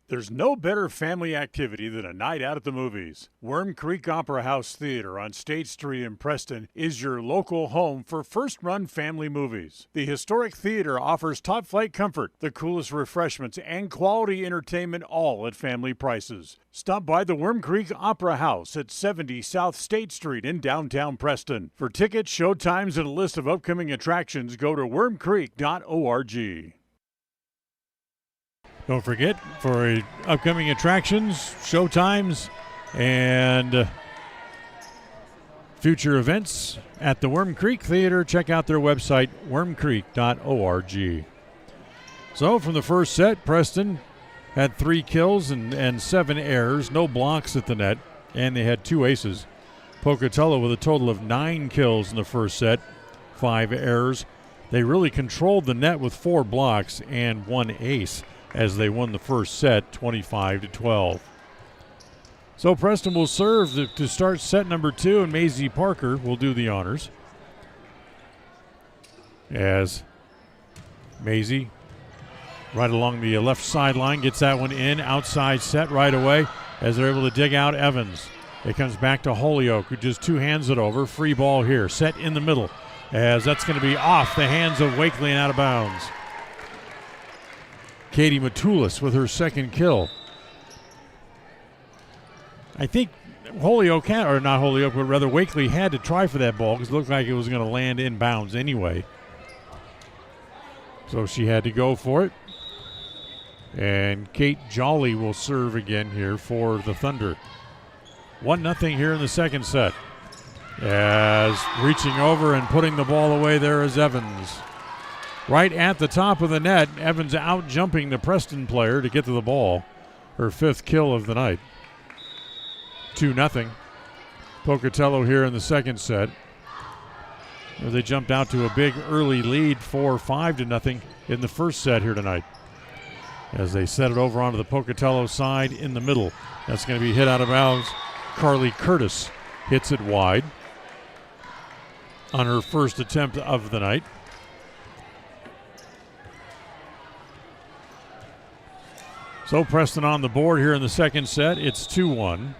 F: There's no better family activity than a night out at the movies. Worm Creek Opera House Theater on State Street in Preston is your local home for first-run family movies. The historic theater offers top-flight comfort, the coolest refreshments, and quality entertainment, all at family prices. Stop by the Worm Creek Opera House at 70 South State Street in downtown Preston. For tickets, showtimes, and a list of upcoming attractions, go to wormcreek.org. Don't forget, for upcoming attractions, showtimes, and future events at the Worm Creek Theater. Check out their website, wormcreek.org. So from the first set, Preston had 3 kills and 7 errors, no blocks at the net, and they had 2 aces. Pocatello with a total of 9 kills in the first set, 5 errors. They really controlled the net with 4 blocks and 1 ace as they won the first set 25-12. So Preston will serve to start set number 2, and Maisie Parker will do the honors. As Maisie, right along the left sideline, gets that one in, outside set right away as they're able to dig out Evans. It comes back to Holyoke, who just 2 hands it over. Free ball here, set in the middle, as that's going to be off the hands of Wakely and out of bounds. Katie Matulis with her second kill. I think Holyoke, or not Holyoke, but rather Wakely had to try for that ball because it looked like it was going to land in bounds anyway. So she had to go for it. And Kate Jolly will serve again here for the Thunder. 1-0 here in the second set. As reaching over and putting the ball away there is Evans. Right at the top of the net, Evans out jumping the Preston player to get to the ball. Her 5th kill of the night. 2-0. Pocatello here in the second set. They jumped out to a big early lead, 4-5-0 in the first set here tonight. As they set it over onto the Pocatello side in the middle. That's going to be hit out of bounds. Carly Curtis hits it wide on her first attempt of the night. So Preston on the board here in the second set. It's 2-1.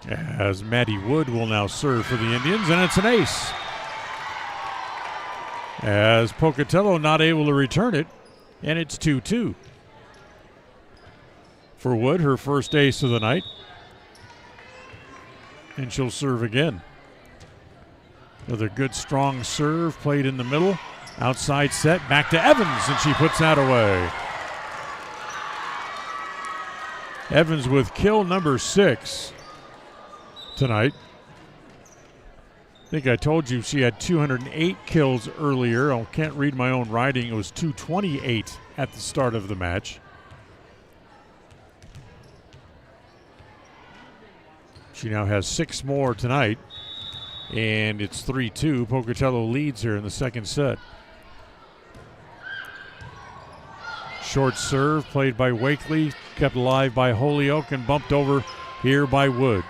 F: As Maddie Wood will now serve for the Indians, and it's an ace. As Pocatello not able to return it, and it's 2-2. For Wood, her first ace of the night. And she'll serve again. Another good strong serve played in the middle. Outside set, back to Evans, and she puts that away. Evans with kill number 6 tonight. I think I told you she had 208 kills earlier. I can't read my own writing. It was 228 at the start of the match. She now has 6 more tonight, and it's 3-2. Pocatello leads here in the second set. Short serve played by Wakely, kept alive by Holyoke, and bumped over here by Wood.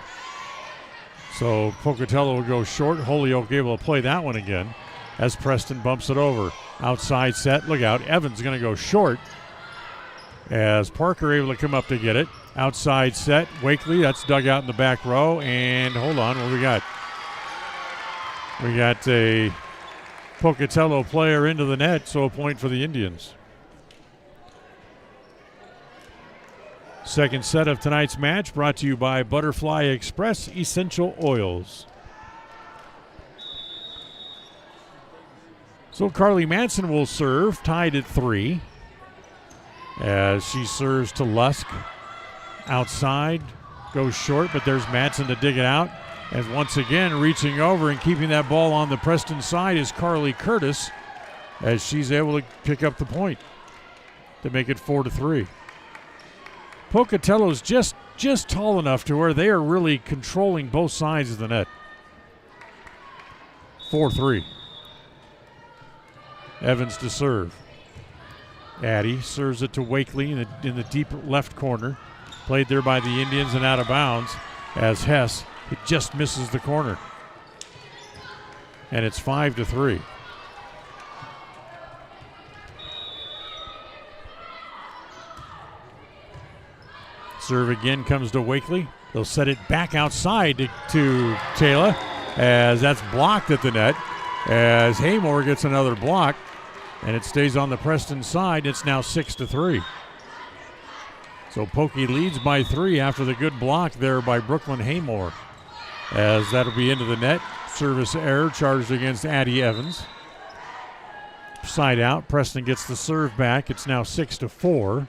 F: So Pocatello will go short. Holyoke able to play that one again as Preston bumps it over. Outside set, look out. Evans going to go short as Parker able to come up to get it. Outside set, Wakely, that's dug out in the back row. And hold on, what we got? We got a Pocatello player into the net, so a point for the Indians. Second set of tonight's match brought to you by Butterfly Express Essential Oils. So Carly Manson will serve, tied at 3. As she serves to Lusk. Outside, goes short, but there's Madsen to dig it out. As once again, reaching over and keeping that ball on the Preston side is Carly Curtis, as she's able to pick up the point to make it 4-3. Pocatello's just tall enough to where they are really controlling both sides of the net. 4-3. Evans to serve. Addy serves it to Wakely in the deep left corner. Played there by the Indians and out of bounds as Hess, it just misses the corner. And it's 5-3. Serve again comes to Wakely. They'll set it back outside to Taylor as that's blocked at the net. As Haymore gets another block, and it stays on the Preston side. It's now 6-3. So Pokey leads by 3 after the good block there by Brooklyn Haymore. As that'll be into the net. Service error charged against Addie Evans. Side out. Preston gets the serve back. It's now 6-4.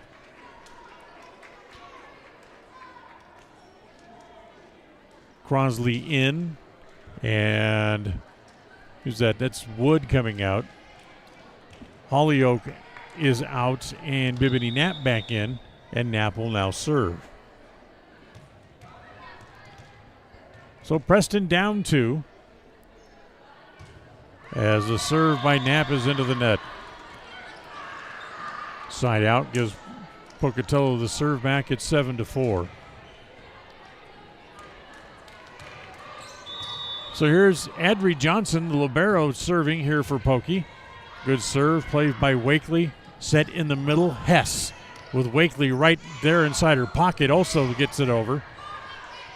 J: Crosley in. And who's that? That's Wood coming out. Hollyoak is out, and Bibbidi Knapp back in, and Knapp will now serve. So Preston down 2 as the serve by Knapp is into the net. Side out gives Pocatello the serve back at 7-4. So here's Adri Johnson, the libero, serving here for Pokey. Good serve, played by Wakely. Set in the middle, Hess with Wakely right there inside her pocket, also gets it over.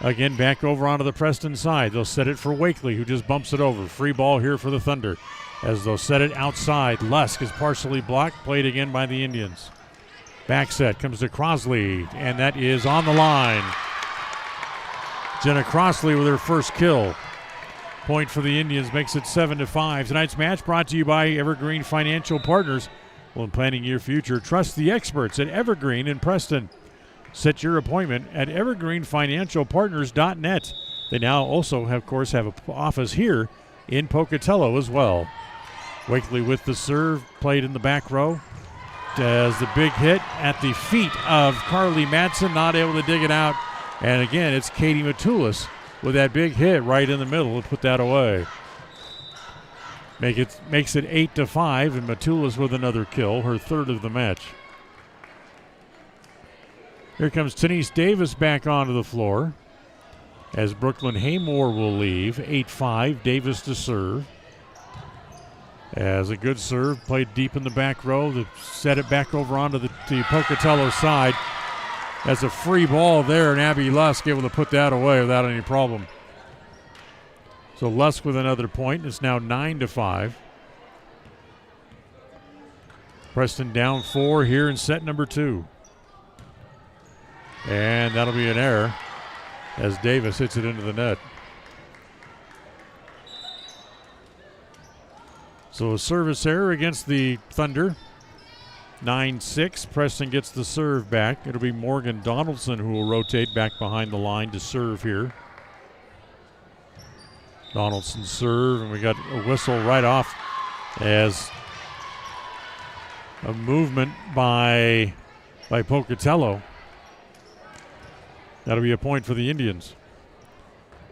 J: Again, back over onto the Preston side. They'll set it for Wakely, who just bumps it over. Free ball here for the Thunder. As they'll set it outside, Lusk is partially blocked, played again by the Indians. Back set comes to Crosley, and that is on the line. Jenna Crosley with her first kill. Point for the Indians makes it 7-5. Tonight's match brought to you by Evergreen Financial Partners. When planning your future, trust the experts at Evergreen in Preston. Set your appointment at evergreenfinancialpartners.net. They now also, of course, have an office here in Pocatello as well. Wakely with the serve, played in the back row. Does the big hit at the feet of Carly Madsen, not able to dig it out. And again, it's Katie Matulis with that big hit right in the middle to put that away. Makes it 8-5, and Matulis with another kill, her third of the match. Here comes Denise Davis back onto the floor as Brooklyn Haymore will leave. 8-5, Davis to serve. As a good serve, played deep in the back row to set it back over onto the Pocatello side. As a free ball there, and Abby Lusk able to put that away without any problem. So Lusk with another point. It's now 9-5. Preston down 4 here in set number 2. And that'll be an error as Davis hits it into the net. So a service error against the Thunder. 9-6. Preston gets the serve back. It'll be Morgan Donaldson who will rotate back behind the line to serve here. Donaldson serve, and we got a whistle right off as a movement by Pocatello. That'll be a point for the Indians.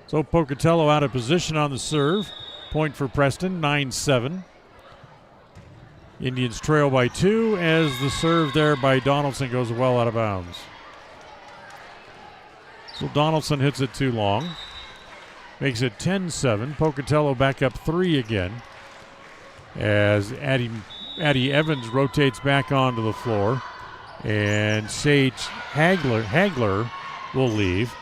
J: So Pocatello out of position on the serve. Point for Preston, 9-7. Indians trail by 2 as the serve there by Donaldson goes well out of bounds. So Donaldson hits it too long. Makes it 10-7. Pocatello back up 3 again as Addie Evans rotates back onto the floor. And Sage Hagler will leave.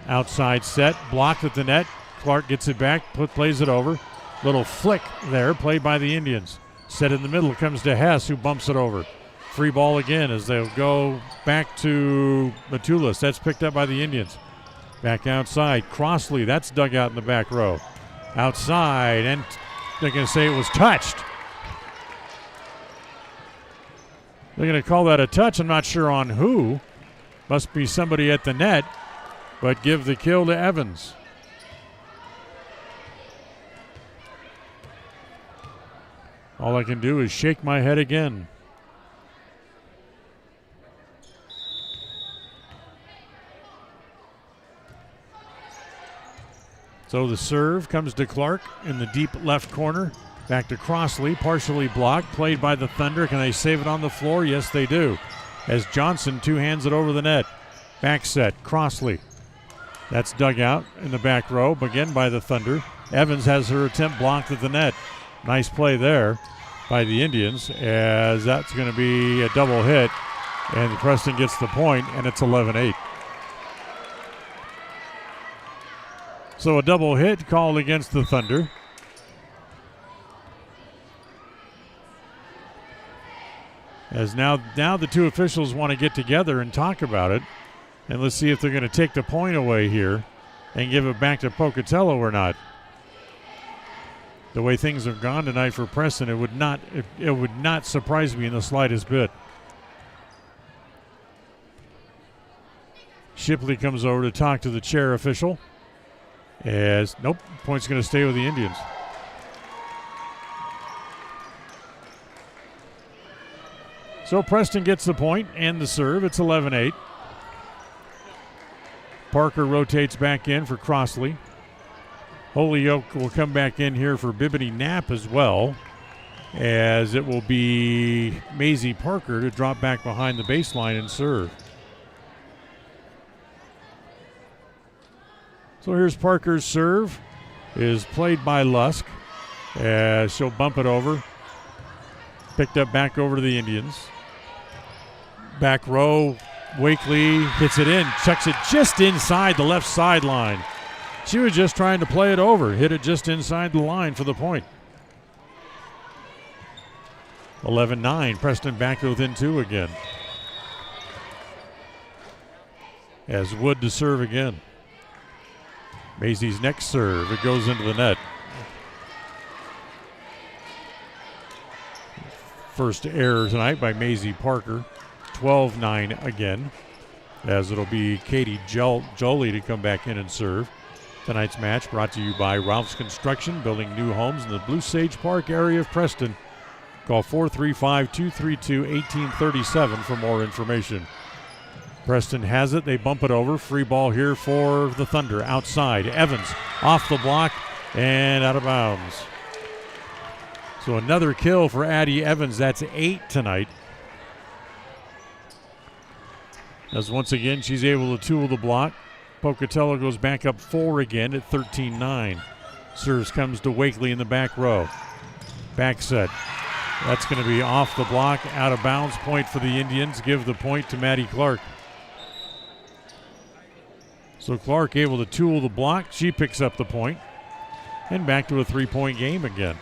J: Outside set, blocked at the net. Clark gets it back, plays it over. Little flick there, played by the Indians. Set in the middle, comes to Hess, who bumps it over. Free ball again as they'll go back to Matulis. That's picked up by the Indians. Back outside, Crosley, that's dug out in the back row. Outside, and they're going to say it was touched. They're going to call that a touch. I'm not sure on who. Must be somebody at the net, but give the kill to Evans. All I can do is shake my head again. So the serve comes to Clark in the deep left corner. Back to Crosley, partially blocked, played by the Thunder. Can they save it on the floor? Yes, they do. As Johnson two-hands it over the net. Back set, Crosley. That's dug out in the back row, again by the Thunder. Evans has her attempt blocked at the net. Nice play there by the Indians, as that's going to be a double hit, and Preston gets the point, and it's 11-8. So a double hit called against the Thunder. As now the two officials want to get together and talk about it, and let's see if they're going to take the point away here and give it back to Pocatello or not. The way things have gone tonight for Preston, it would not surprise me in the slightest bit. Shipley comes over to talk to the chair official,
F: Nope, point's going to stay with the Indians. So Preston gets the point and the serve. It's 11-8. Parker rotates back in for Crossley. Holyoke will come back in here for Bibbity Knapp as well, as it will be Maisie Parker to drop back behind the baseline and serve. So here's Parker's serve, is played by Lusk, as she'll bump it over. Picked up back over to the Indians. Back row, Wakely hits it in, chucks it just inside the left sideline. She was just trying to play it over, hit it just inside the line for the point. 11-9, Preston back to within 2 again. As Wood to serve again. Maisie's next serve, it goes into the net. First error tonight by Maisie Parker. 12-9 again, as it'll be Katie Jolie to come back in and serve. Tonight's match brought to you by Ralph's Construction, building new homes in the Blue Sage Park area of Preston. Call 435-232-1837 for more information. Preston has it. They bump it over. Free ball here for the Thunder. Outside. Evans off the block and out of bounds. So another kill for Addie Evans. That's 8 tonight. As once again, she's able to tool the block. Pocatello goes back up 4 again at 13-9. Serves comes to Wakely in the back row. Back set. That's going to be off the block, out of bounds. Point for the Indians. Give the point to Maddie Clark. So Clark able to tool the block. She picks up the point. And back to a 3-point game again.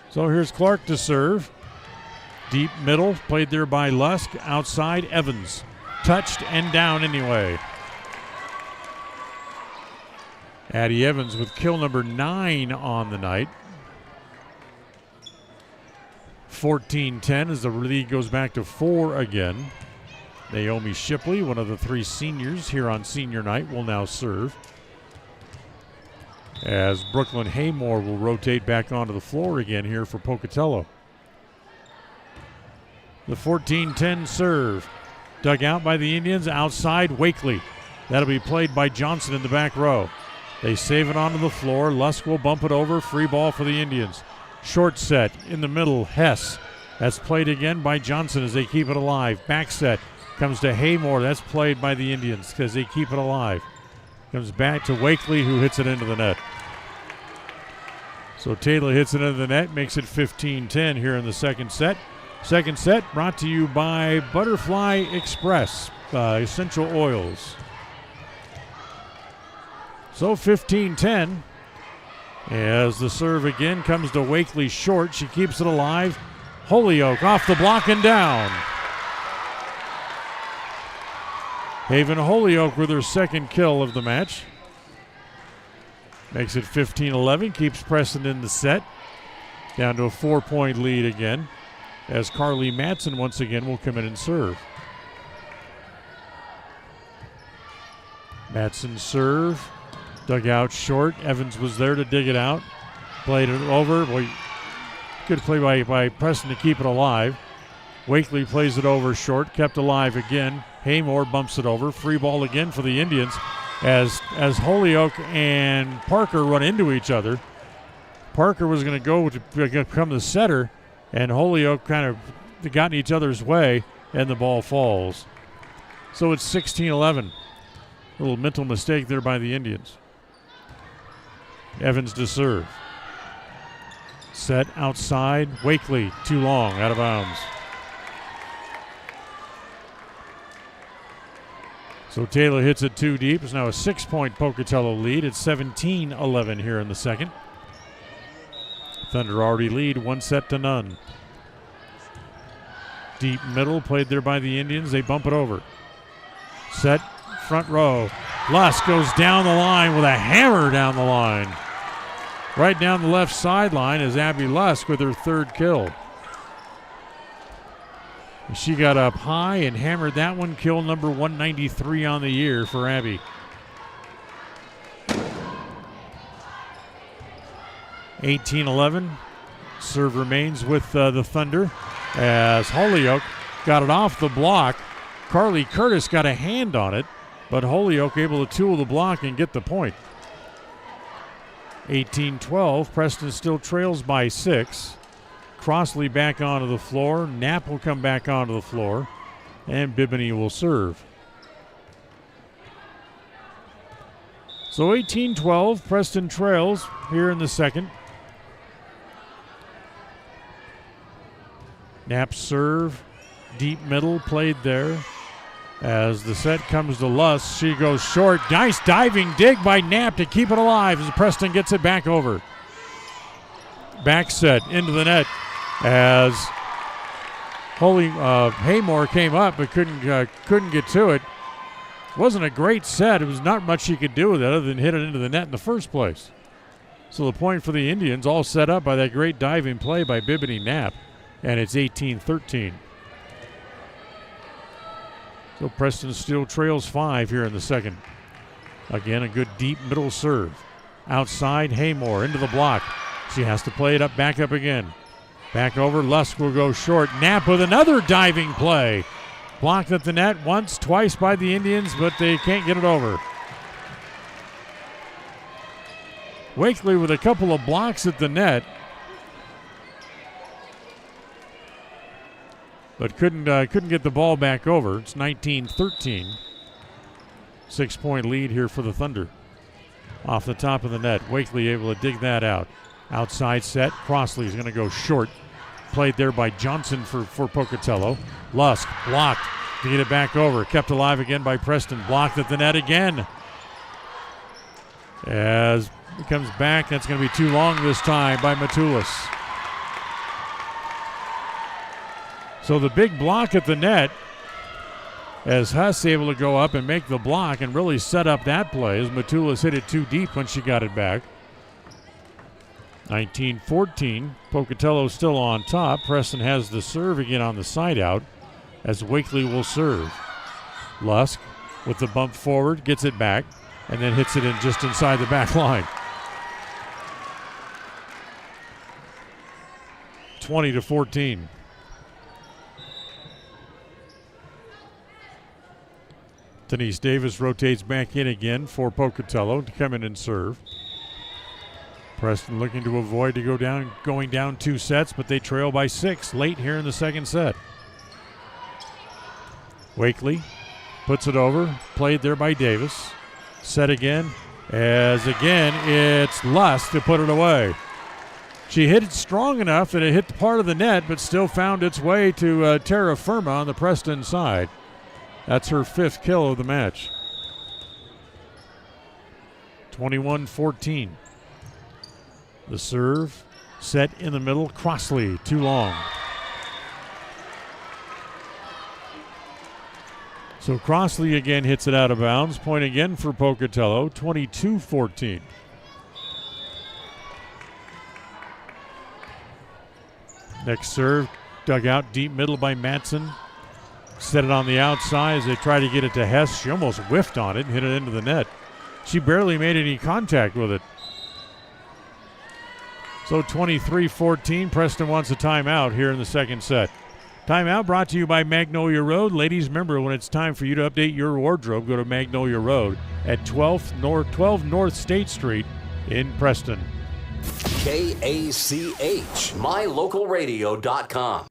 F: So here's Clark to serve. Deep middle, played there by Lusk. Outside, Evans. Touched and down anyway. Addie Evans with kill number 9 on the night. 14-10 as the lead goes back to 4 again. Naomi Shipley, one of the 3 seniors here on senior night, will now serve. As Brooklyn Haymore will rotate back onto the floor again here for Pocatello. The 14-10 serve. Dug out by the Indians. Outside, Wakely. That'll be played by Johnson in the back row. They save it onto the floor. Lusk will bump it over. Free ball for the Indians. Short set in the middle, Hess. That's played again by Johnson as they keep it alive. Back set comes to Haymore. That's played by the Indians because they keep it alive. Comes back to Wakely, who hits it into the net. So Taylor hits it into the net, makes it 15-10 here in the second set. Second set brought to you by Butterfly Express, Essential Oils. So 15-10 as the serve again comes to Wakely short. She keeps it alive. Holyoke off the block and down. Haven Holyoke with her second kill of the match. Makes it 15-11, keeps Preston in the set. Down to a 4-point lead again, as Carly Matson once again will come in and serve. Matson serve, dug out short. Evans was there to dig it out. Played it over. Boy, good play by Preston to keep it alive. Wakely plays it over short, kept alive again. Haymore bumps it over. Free ball again for the Indians as Holyoke and Parker run into each other. Parker was going to go to become the setter, and Holyoke kind of got in each other's way, and the ball falls. So it's 16-11. A little mental mistake there by the Indians. Evans to serve. Set outside. Wakely, too long, out of bounds. So Taylor hits it too deep. It's now a 6-point Pocatello lead. It's 17-11 here in the second. Thunder already lead 1-0. Deep middle, played there by the Indians. They bump it over. Set, front row. Lusk goes down the line with a hammer down the line. Right down the left sideline is Abby Lusk with her third kill. She got up high and hammered that one. Kill number 193 on the year for Abby. 18-11. Serve remains with the Thunder as Holyoke got it off the block. Carly Curtis got a hand on it, but Holyoke able to tool the block and get the point. 18-12. Preston still trails by 6. Crossley back onto the floor. Knapp will come back onto the floor, and Bibany will serve. So 18-12. Preston trails here in the second. Knapp's serve, deep middle, played there. As the set comes to Luss, she goes short. Nice diving dig by Knapp to keep it alive as Preston gets it back over. Back set into the net as Haymore came up but couldn't get to it. Wasn't a great set. It was not much she could do with it other than hit it into the net in the first place. So the point for the Indians, all set up by that great diving play by Bibany Knapp. And it's 18-13. So Preston still trails 5 here in the second. Again, a good deep middle serve. Outside, Haymore into the block. She has to play it up, back up again. Back over, Lusk will go short. Knapp with another diving play. Blocked at the net once, twice by the Indians, but they can't get it over. Wakely with a couple of blocks at the net. But couldn't get the ball back over. It's 19-13. 6-point lead here for the Thunder. Off the top of the net, Wakely able to dig that out. Outside set, Crossley's going to go short. Played there by Johnson for Pocatello. Lusk blocked to get it back over. Kept alive again by Preston. Blocked at the net again. As it comes back, that's going to be too long this time by Matulis. So the big block at the net as Huss able to go up and make the block and really set up that play as Matulis hit it too deep when she got it back. 19-14. Pocatello still on top. Preston has the serve again on the side out as Wakely will serve. Lusk with the bump forward, gets it back, and then hits it in just inside the back line. 20-14. Denise Davis rotates back in again for Pocatello to come in and serve. Preston looking to avoid going down 2 sets, but they trail by 6 late here in the second set. Wakely puts it over, played there by Davis. Set again, as again it's Luss to put it away. She hit it strong enough that it hit the part of the net, but still found its way to terra firma on the Preston side. That's her 5th kill of the match. 21-14. The serve set in the middle. Crossley, too long. So Crossley again hits it out of bounds. Point again for Pocatello. 22-14. Next serve, dug out deep middle by Matson. Set it on the outside as they try to get it to Hess. She almost whiffed on it and hit it into the net. She barely made any contact with it. So 23-14, Preston wants a timeout here in the second set. Timeout brought to you by Magnolia Road. Ladies, remember when it's time for you to update your wardrobe, go to Magnolia Road at 12 North State Street in Preston.
B: KACH, mylocalradio.com.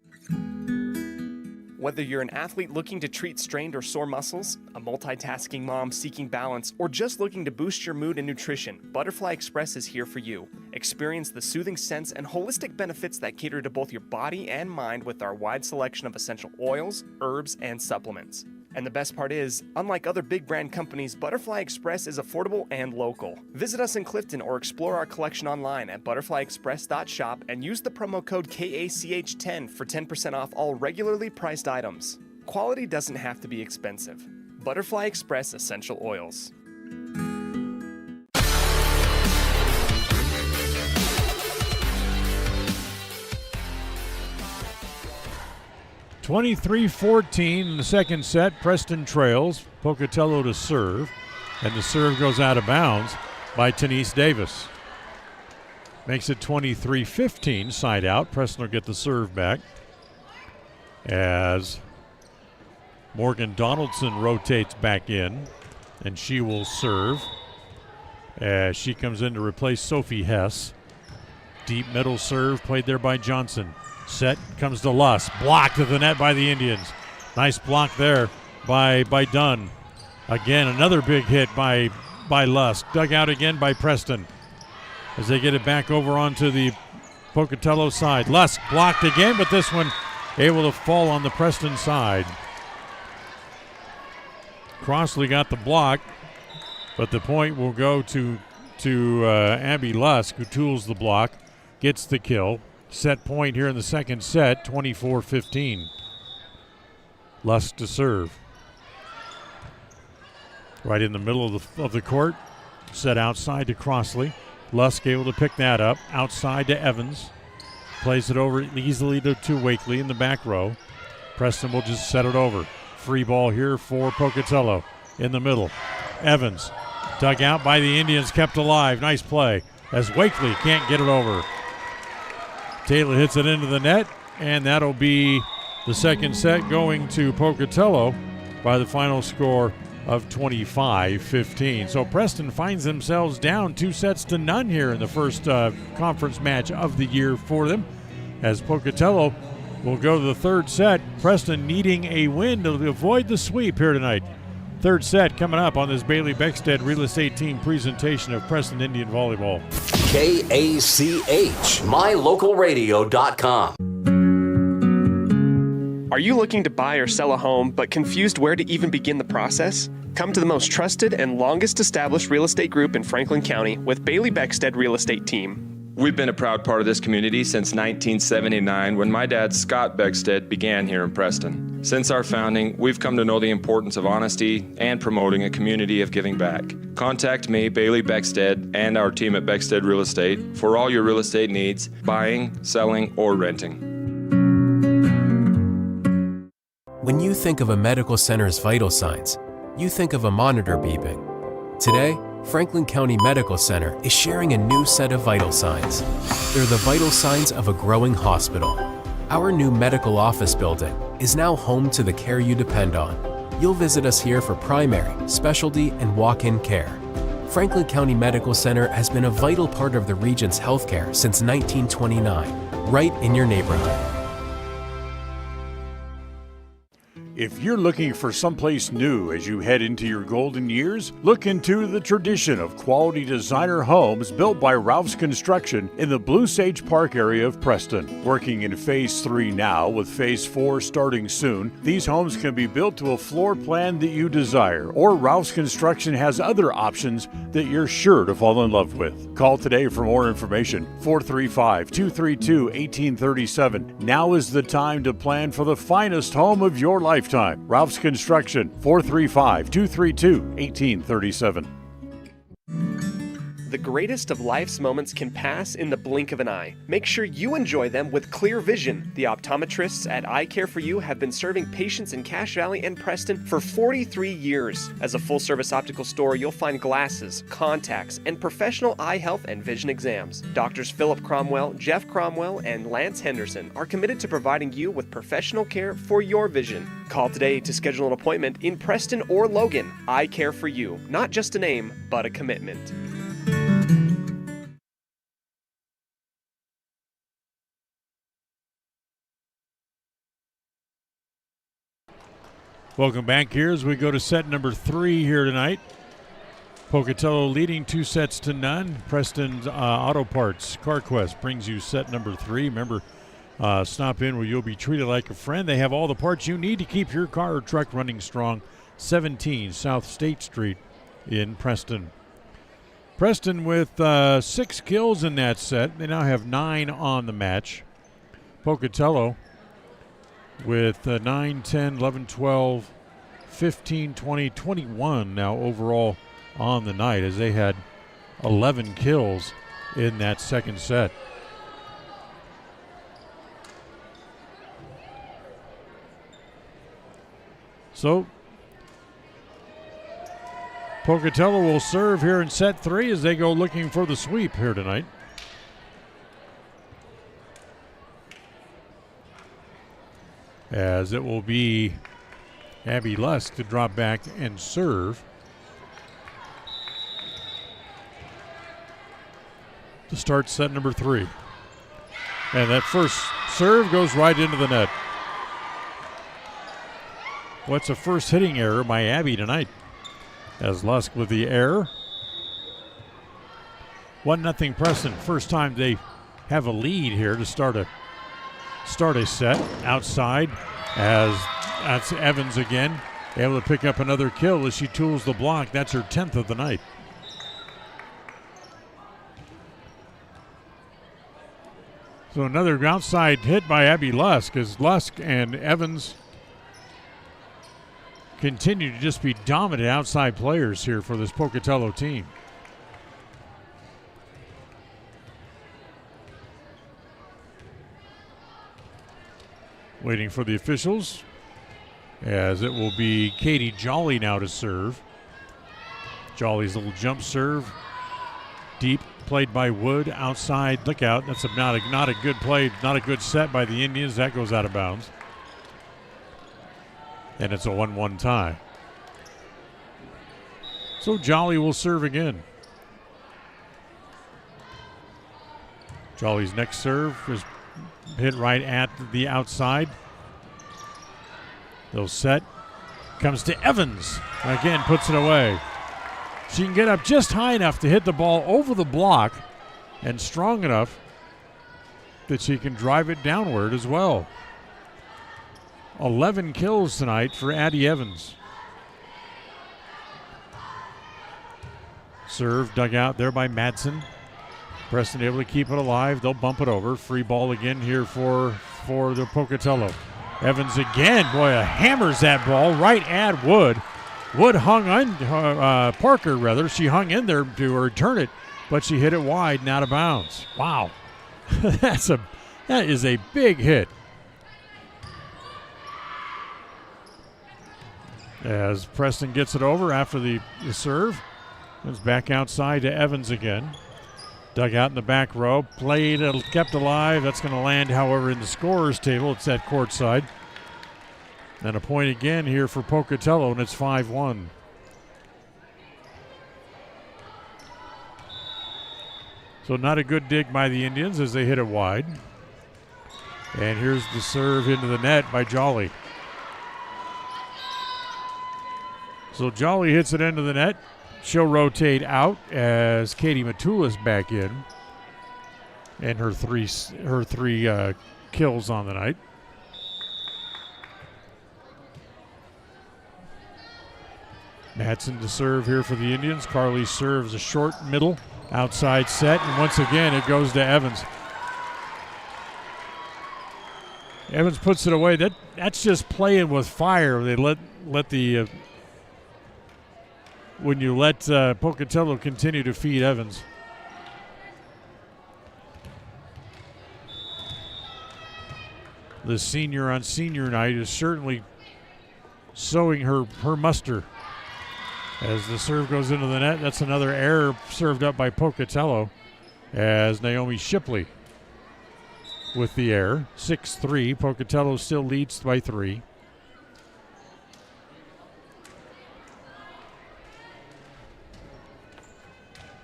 C: Whether you're an athlete looking to treat strained or sore muscles, a multitasking mom seeking balance, or just looking to boost your mood and nutrition, Butterfly Express is here for you. Experience the soothing scents and holistic benefits that cater to both your body and mind with our wide selection of essential oils, herbs, and supplements. And the best part is, unlike other big brand companies, Butterfly Express is affordable and local. Visit us in Clifton or explore our collection online at butterflyexpress.shop and use the promo code KACH10 for 10% off all regularly priced items. Quality doesn't have to be expensive. Butterfly Express Essential Oils.
F: 23-14 in the second set. Preston trails. Pocatello to serve. And the serve goes out of bounds by Tenise Davis. Makes it 23-15, side out. Preston will get the serve back as Morgan Donaldson rotates back in, and she will serve as she comes in to replace Sophie Hess. Deep middle serve played there by Johnson. Set comes to Luss. Blocked to the net by the Indians. Nice block there by Dunn. Again, another big hit by Luss. Dug out again by Preston as they get it back over onto the Pocatello side. Luss blocked again, but this one able to fall on the Preston side. Crossley got the block, but the point will go to Abby Lusk, who tools the block, gets the kill. Set point here in the second set, 24-15. Lusk to serve. Right in the middle of the court. Set outside to Crossley. Lusk able to pick that up. Outside to Evans. Plays it over easily to Wakely in the back row. Preston will just set it over. Free ball here for Pocatello in the middle. Evans dug out by the Indians, kept alive. Nice play as Wakely can't get it over. Taylor hits it into the net, and that'll be the second set going to Pocatello by the final score of 25-15. So Preston finds themselves down 2-0 here in the first conference match of the year for them, as Pocatello will go to the third set. Preston needing a win to avoid the sweep here tonight. Third set coming up on this Bailey Beckstead Real Estate Team presentation of Preston Indian Volleyball.
B: KACH, mylocalradio.com.
C: Are you looking to buy or sell a home but confused where to even begin the process? Come to the most trusted and longest established real estate group in Franklin County with Bailey Beckstead Real Estate Team.
D: We've been a proud part of this community since 1979 when my dad, Scott Beckstead, began here in Preston. Since our founding, we've come to know the importance of honesty and promoting a community of giving back. Contact me, Bailey Beckstead, and our team at Beckstead Real Estate for all your real estate needs, buying, selling, or renting.
Q: When you think of a medical center's vital signs, you think of a monitor beeping. Today, Franklin County Medical Center is sharing a new set of vital signs. They're the vital signs of a growing hospital. Our new medical office building is now home to the care you depend on. You'll visit us here for primary, specialty, and walk-in care. Franklin County Medical Center has been a vital part of the region's healthcare since 1929, right in your neighborhood.
F: If you're looking for someplace new as you head into your golden years, look into the tradition of quality designer homes built by Ralph's Construction in the Blue Sage Park area of Preston. Working in Phase 3 now, with Phase 4 starting soon, these homes can be built to a floor plan that you desire, or Ralph's Construction has other options that you're sure to fall in love with. Call today for more information, 435-232-1837. Now is the time to plan for the finest home of your lifetime. Ralph's Construction, 435-232-1837.
C: The greatest of life's moments can pass in the blink of an eye. Make sure you enjoy them with clear vision. The optometrists at Eye Care For You have been serving patients in Cache Valley and Preston for 43 years. As a full-service optical store, you'll find glasses, contacts, and professional eye health and vision exams. Doctors Philip Cromwell, Jeff Cromwell, and Lance Henderson are committed to providing you with professional care for your vision. Call today to schedule an appointment in Preston or Logan. Eye Care For You, not just a name, but a commitment.
F: Welcome back here as we go to set number 3 here tonight. Pocatello leading 2-0. Preston's Auto Parts CarQuest brings you set number 3. Remember, stop in where you'll be treated like a friend. They have all the parts you need to keep your car or truck running strong. 17 South State Street in Preston. Preston with 6 kills in that set. They now have 9 on the match. Pocatello with 9, 10, 11, 12, 15, 20, 21 now overall on the night, as they had 11 kills in that second set.
J: So Pocatello will serve here in set 3 as they go looking for the sweep here tonight. As it will be Abby Lusk to drop back and serve. To start set number 3. And that first serve goes right into the net. What's a first hitting error by Abby tonight? As Lusk with the error. 1-0 Preston. First time they have a lead here to start a set. Outside as that's Evans again. Able to pick up another kill as she tools the block. That's her 10th of the night. So another outside hit by Abby Lusk as Lusk and Evans continue to just be dominant outside players here for this Pocatello team. Waiting for the officials as it will be Katie Jolly now to serve. Jolly's little jump serve. Deep, played by Wood, outside, look out. That's not a good play, not a good set by the Indians. That goes out of bounds. And it's a 1-1 tie. So Jolly will serve again. Jolly's next serve is hit right at the outside. They'll set. Comes to Evans. Again, puts it away. She can get up just high enough to hit the ball over the block and strong enough that she can drive it downward as well. 11 kills tonight for Addie Evans. Serve dug out there by Madsen. Preston able to keep it alive. They'll bump it over. Free ball again here for the Pocatello. Evans again. Boy, hammers that ball right at Wood. Wood hung on, Parker rather. She hung in there to return it, but she hit it wide and out of bounds. Wow. That is a big hit. As Preston gets it over after the serve. Comes back outside to Evans again. Dug out in the back row. Played, kept alive. That's going to land, however, in the scorer's table. It's at courtside. And a point again here for Pocatello, and it's 5-1. So not a good dig by the Indians as they hit it wide. And here's the serve into the net by Jolly. So Jolly hits it into the net. She'll rotate out as Katie Matula's back in. And her three kills on the night. Madsen to serve here for the Indians. Carly serves a short middle outside set, and once again it goes to Evans. Evans puts it away. That's just playing with fire. They when you let Pocatello continue to feed Evans. The senior on senior night is certainly sowing her muster. As the serve goes into the net, that's another error served up by Pocatello as Naomi Shipley with the error. 6-3. Pocatello still leads by 3.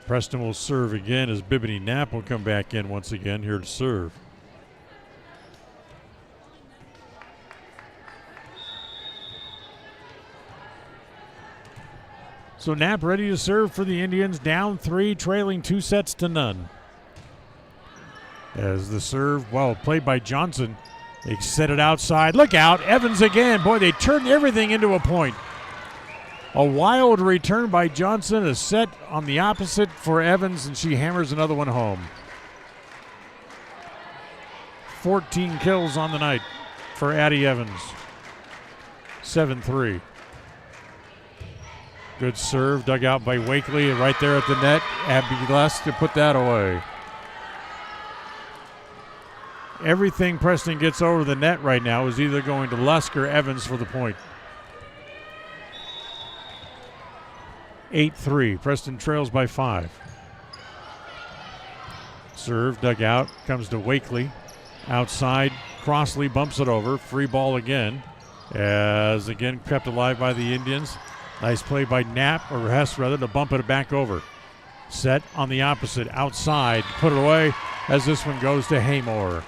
J: Preston will serve again as Bibini Knapp will come back in once again here to serve. So Knapp ready to serve for the Indians, down 3, trailing 2-0. As the serve, well, played by Johnson. They set it outside. Look out, Evans again. Boy, they turned everything into a point. A wild return by Johnson, a set on the opposite for Evans, and she hammers another one home. 14 kills on the night for Addie Evans. 7-3. Good serve, dug out by Wakely, right there at the net. Abby Lusk to put that away. Everything Preston gets over the net right now is either going to Lusk or Evans for the point. 8-3. Preston trails by 5. Serve, dug out, comes to Wakely. Outside, Crossley bumps it over. Free ball again. As again kept alive by the Indians. Nice play by Knapp, or Hess rather, to bump it back over. Set on the opposite, outside, put it away as this one goes to Haymore.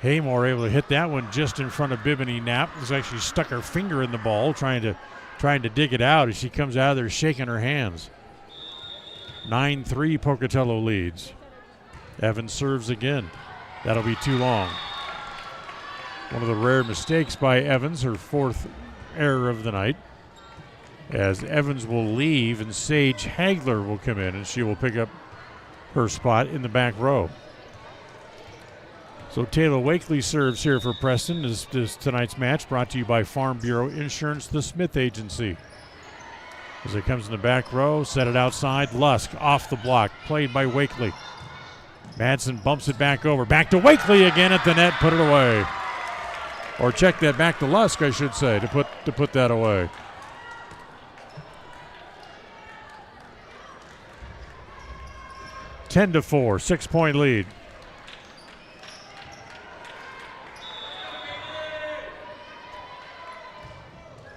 J: Haymore able to hit that one just in front of Bimini Knapp. Has actually stuck her finger in the ball, trying to dig it out as she comes out of there shaking her hands. 9-3 Pocatello leads. Evans serves again. That'll be too long. One of the rare mistakes by Evans, her 4th error of the night. As Evans will leave and Sage Hagler will come in and she will pick up her spot in the back row. So Taylor Wakely serves here for Preston. This tonight's match brought to you by Farm Bureau Insurance, the Smith Agency. As it comes in the back row, set it outside. Lusk off the block, played by Wakely. Madsen bumps it back over. Back to Wakely again at the net, put it away. Or check that back to Lusk, I should say, to put that away. Ten to 4, 6-point lead.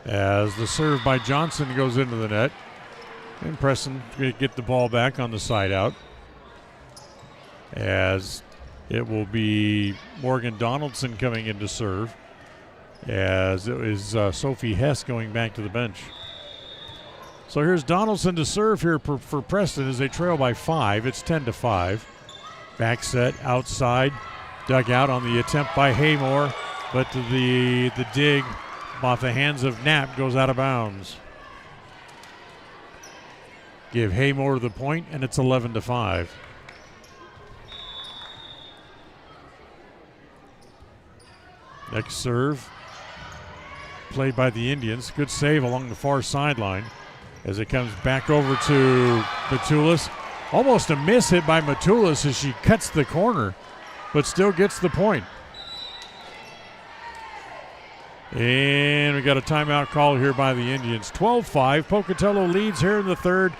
J: As the serve by Johnson goes into the net. And Preston get the ball back on the side out. As it will be Morgan Donaldson coming in to serve. As it is Sophie Hess going back to the bench. So here's Donaldson to serve here for Preston as they trail by 5. It's 10 to 5. Back set outside. Dug out on the attempt by Haymore. But the dig off the hands of Knapp goes out of bounds. Give Haymore the point, and it's 11 to 5. Next serve. Played by the Indians. Good save along the far sideline as it comes back over to Matulis. Almost a miss hit by Matulis as she cuts the corner, but still gets the point. And we got a timeout call here by the Indians. 12-5. Pocatello leads here in the third.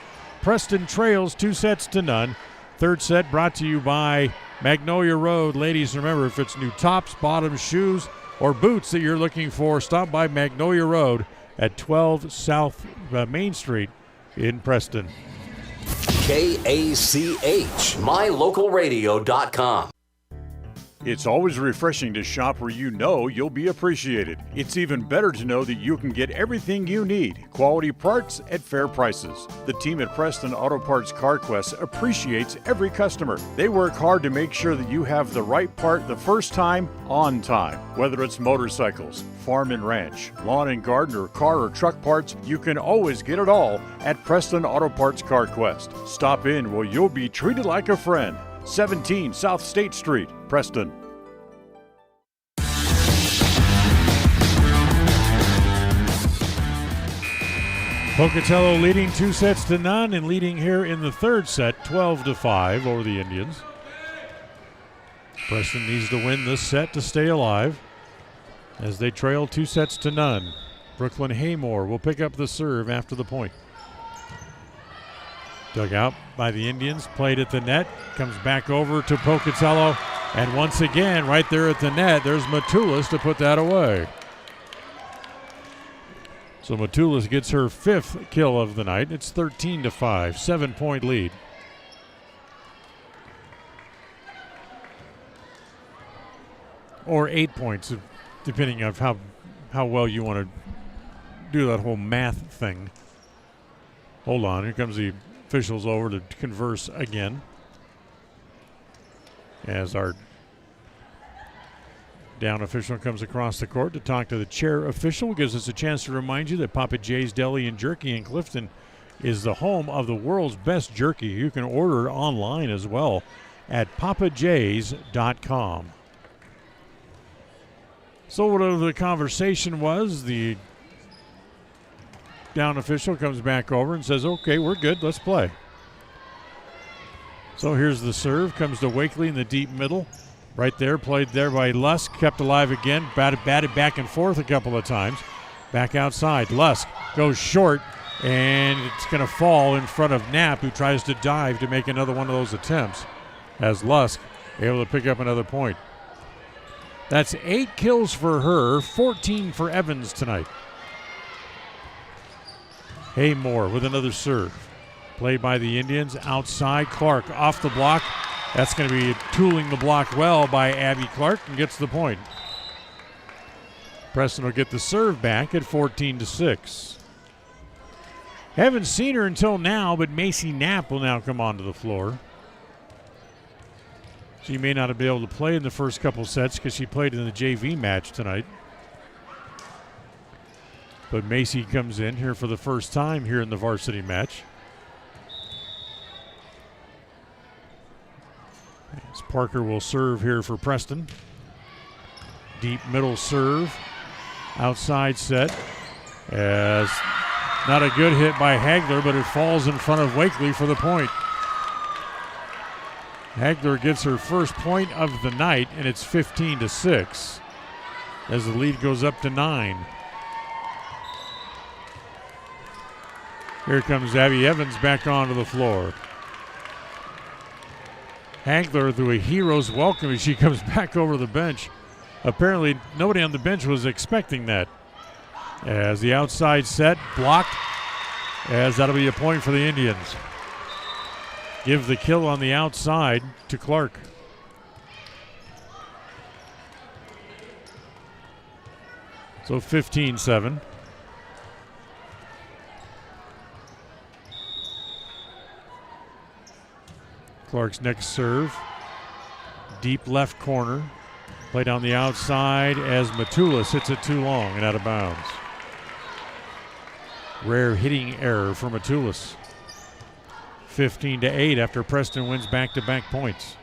J: Preston trails 2-0. Third set brought to you by Magnolia Road. Ladies, remember, if it's new tops, bottoms, shoes, or boots that you're looking for, stop by Magnolia Road at 12 South Main Street in Preston.
B: KACH, mylocalradio.com.
F: It's always refreshing to shop where you know you'll be appreciated. It's even better to know that you can get everything you need. Quality parts at fair prices. The team at Preston Auto Parts CarQuest appreciates every customer. They work hard to make sure that you have the right part the first time, on time. Whether it's motorcycles, farm and ranch, lawn and garden, or car or truck parts, you can always get it all at Preston Auto Parts CarQuest. Stop in where you'll be treated like a friend. 17 South State Street, Preston.
J: Pocatello leading 2-0 and leading here in the third set 12-5 over the Indians. Preston needs to win this set to stay alive as they trail 2-0. Brooklyn Haymore will pick up the serve after the point. Dug out by the Indians, played at the net, comes back over to Pocatello, and once again, right there at the net, there's Matulis to put that away. So Matulis gets her 5th kill of the night. It's 13-5, 7-point lead. Or 8 points, depending on how well you want to do that whole math thing. Hold on, here comes the officials over to converse again as our down official comes across the court to talk to the chair official. Gives us a chance to remind you that Papa J's Deli and Jerky in Clifton is the home of the world's best jerky. You can order online as well at papajs.com. So whatever the conversation was, the down official comes back over and says, okay, we're good, let's play. So here's the serve, comes to Wakely in the deep middle. Right there, played there by Lusk, kept alive again, batted back and forth a couple of times. Back outside, Lusk goes short, And it's going to fall in front of Knapp, who tries to dive to make another one of those attempts, as Lusk able to pick up another point. That's 8 kills for her, 14 for Evans tonight. Haymore with another serve. Played by the Indians. Outside, Clark off the block. That's going to be tooling the block well by Abby Clark and gets the point. Preston will get the serve back at 14-6. Haven't seen her until now, but Macy Knapp will now come onto the floor. She may not be able to play in the first couple sets because she played in the JV match tonight. But Macy comes in here for the first time here in the varsity match. As Parker will serve here for Preston. Deep middle serve. Outside set. As not a good hit by Hagler, but it falls in front of Wakely for the point. Hagler gets her first point of the night, and it's 15-6 as the lead goes up to 9. Here comes Abby Evans back onto the floor. Hagler through a hero's welcome as she comes back over the bench. Apparently nobody on the bench was expecting that. As the outside set blocked, as that'll be a point for the Indians. Give the kill on the outside to Clark. So 15-7. Clark's next serve. Deep left corner. Played on the outside as Matulis hits it too long and out of bounds. Rare hitting error for Matulis. 15-8 after Preston wins back-to-back points.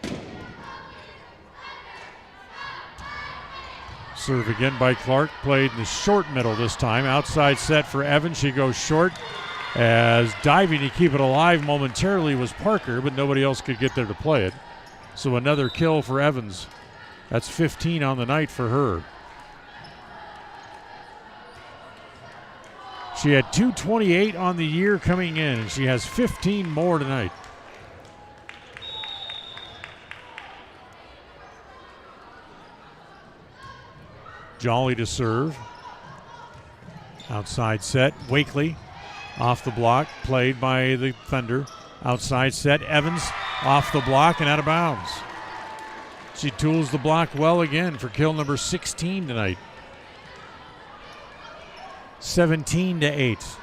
J: Serve again by Clark. Played in the short middle this time. Outside set for Evans. She goes short. As diving to keep it alive momentarily was Parker, but nobody else could get there to play it. So another kill for Evans. That's 15 on the night for her. She had 228 on the year coming in, and she has 15 more tonight. Jolly to serve. Outside set, Wakely off the block, played by the Thunder. Outside set, Evans off the block and out of bounds. She tools the block well again for kill number 16 tonight. 17-8.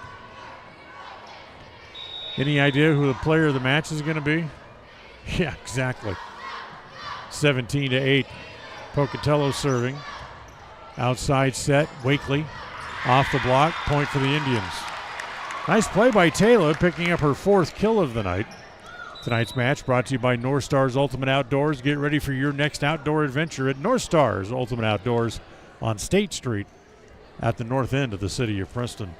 J: Any idea who the player of the match is going to be? Yeah, exactly. 17-8. Pocatello serving. Outside set, Wakely off the block, point for the Indians. Nice play by Taylor, picking up her 4th kill of the night. Tonight's match brought to you by North Stars Ultimate Outdoors. Get ready for your next outdoor adventure at North Stars Ultimate Outdoors on State Street at the north end of the city of Preston.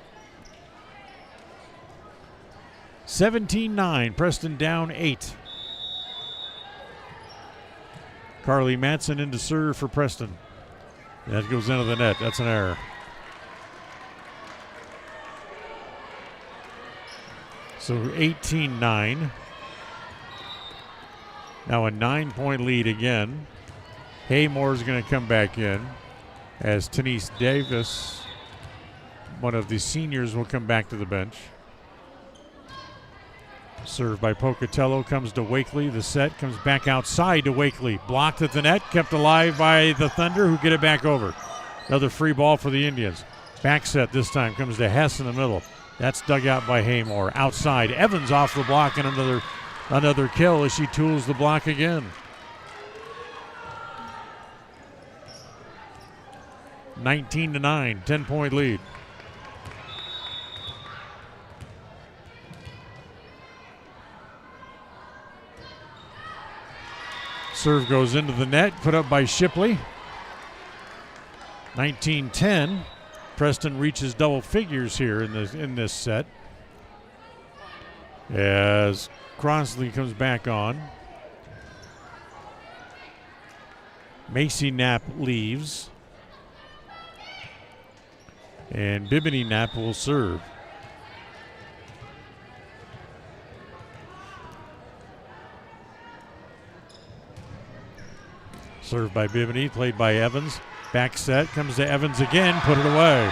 J: 17-9, Preston down 8. Carly Matson in to serve for Preston. That goes into the net. That's an error. So 18-9. Now a 9-point lead again. Haymore's going to come back in as Tenise Davis, one of the seniors, will come back to the bench. Served by Pocatello, comes to Wakely. The set comes back outside to Wakely. Blocked at the net, kept alive by the Thunder, who get it back over. Another free ball for the Indians. Back set this time comes to Hess in the middle. That's dug out by Haymore. Outside, Evans off the block, and another kill as she tools the block again. 19-9, 10-point lead. Serve goes into the net, put up by Shipley. 19-10. Preston reaches double figures here in this set. As Crossley comes back on. Macy Knapp leaves. And Bimini Knapp will serve. Served by Bimini, played by Evans. Back set, comes to Evans again, put it away.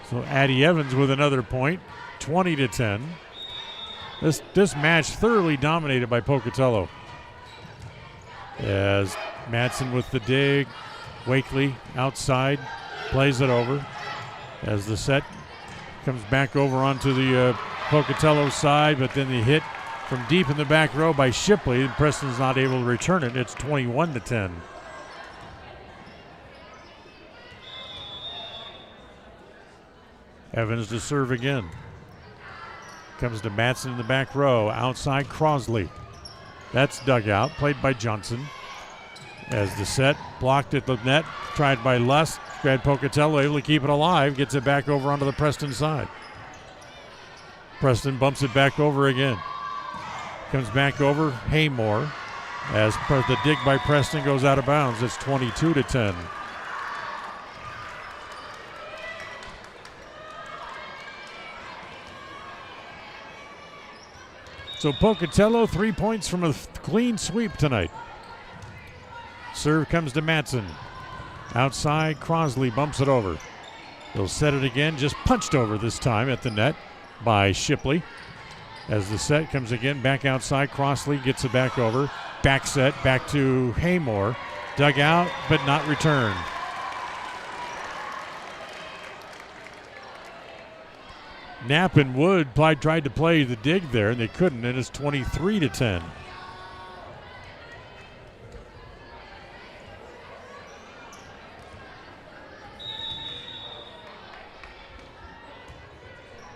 J: So Addie Evans with another point, 20-10. This match thoroughly dominated by Pocatello. As Madsen with the dig, Wakely outside, plays it over. As the set comes back over onto the Pocatello side, but then the hit from deep in the back row by Shipley, and Preston's not able to return it. It's 21-10. Evans to serve again. Comes to Madsen in the back row. Outside Crosley. That's dug out. Played by Johnson. As the set blocked at the net. Tried by Lust. Brad Pocatello able to keep it alive. Gets it back over onto the Preston side. Preston bumps it back over again. Comes back over. Haymore. As the dig by Preston goes out of bounds. It's 22-10. So Pocatello 3 points from a clean sweep tonight. Serve comes to Madsen. Outside, Crosley bumps it over. They'll set it again, just punched over this time at the net by Shipley. As the set comes again, back outside, Crosley gets it back over. Back set, back to Haymore. Dug out, but not returned. Knapp and Wood tried to play the dig there, and they couldn't, and it's 23-10.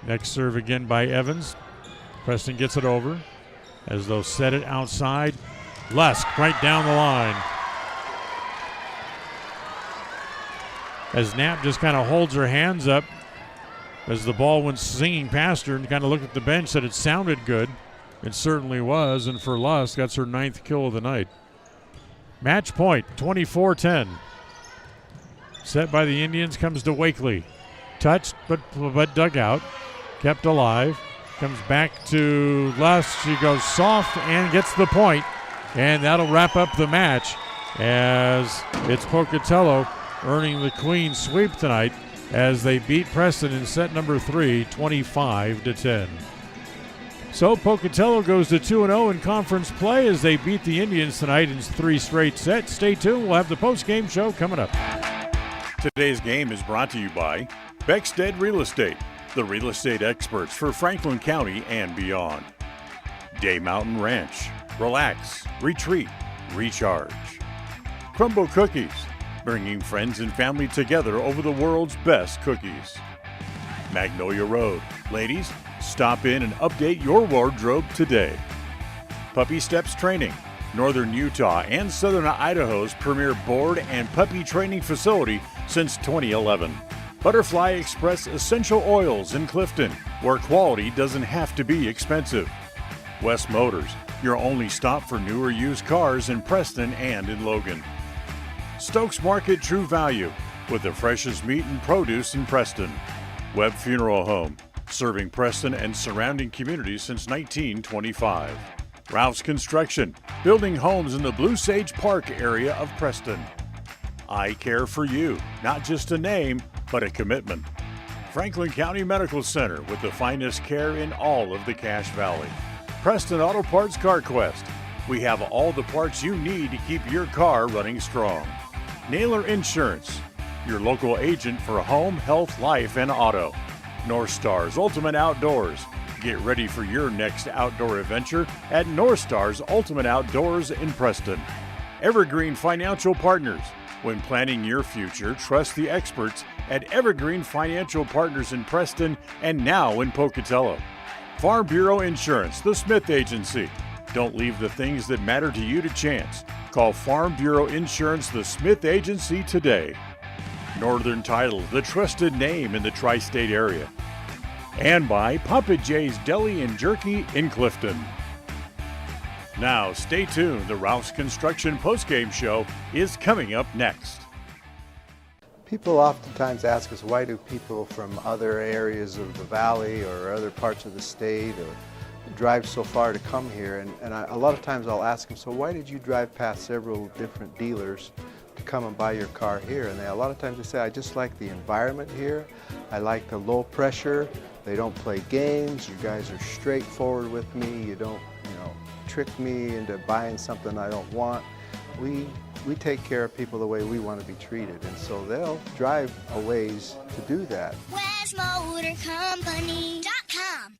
J: Next serve again by Evans. Preston gets it over as they'll set it outside. Lusk right down the line. As Knapp just kind of holds her hands up as the ball went singing past her and kind of looked at the bench, said it sounded good. It certainly was, and for Lusk, that's her 9th kill of the night. Match point, 24-10. Set by the Indians, comes to Wakely. Touched, but dug out. Kept alive. Comes back to Lusk. She goes soft and gets the point. And that'll wrap up the match as it's Pocatello earning the clean sweep tonight as they beat Preston in set number 3, 25-10. So Pocatello goes to 2-0 in conference play as they beat the Indians tonight in 3 straight sets. Stay tuned. We'll have the post-game show coming up.
F: Today's game is brought to you by Beckstead Real Estate, the real estate experts for Franklin County and beyond. Day Mountain Ranch. Relax, retreat, recharge. Crumble Cookies, bringing friends and family together over the world's best cookies. Magnolia Road. Ladies, stop in and update your wardrobe today. Puppy Steps Training, Northern Utah and Southern Idaho's premier board and puppy training facility since 2011. Butterfly Express Essential Oils in Clifton, where quality doesn't have to be expensive. West Motors, your only stop for new or used cars in Preston and in Logan. Stokes Market True Value, with the freshest meat and produce in Preston. Webb Funeral Home, serving Preston and surrounding communities since 1925. Ralph's Construction, building homes in the Blue Sage Park area of Preston. I Care for You, not just a name, but a commitment. Franklin County Medical Center, with the finest care in all of the Cache Valley. Preston Auto Parts CarQuest, we have all the parts you need to keep your car running strong. Naylor Insurance, your local agent for home, health, life, and auto. North Stars Ultimate Outdoors, get ready for your next outdoor adventure at North Stars Ultimate Outdoors in Preston. Evergreen Financial Partners, when planning your future, trust the experts at Evergreen Financial Partners in Preston and now in Pocatello. Farm Bureau Insurance, the Smith Agency. Don't leave the things that matter to you to chance. Call Farm Bureau Insurance, the Smith Agency today. Northern Title, the trusted name in the tri-state area. And by Papa J's Deli and Jerky in Clifton. Now, stay tuned. The Ralph's Construction postgame show is coming up next.
E: People oftentimes ask us, why do people from other areas of the valley or other parts of the state or drive so far to come here? And a lot of times I'll ask them, so why did you drive past several different dealers to come and buy your car here? And a lot of times they say, I just like the environment here. I like the low pressure. They don't play games. You guys are straightforward with me. You don't, trick me into buying something I don't want. We take care of people the way we want to be treated, and so they'll drive a ways to do that.
T: WestMotorCompany.com.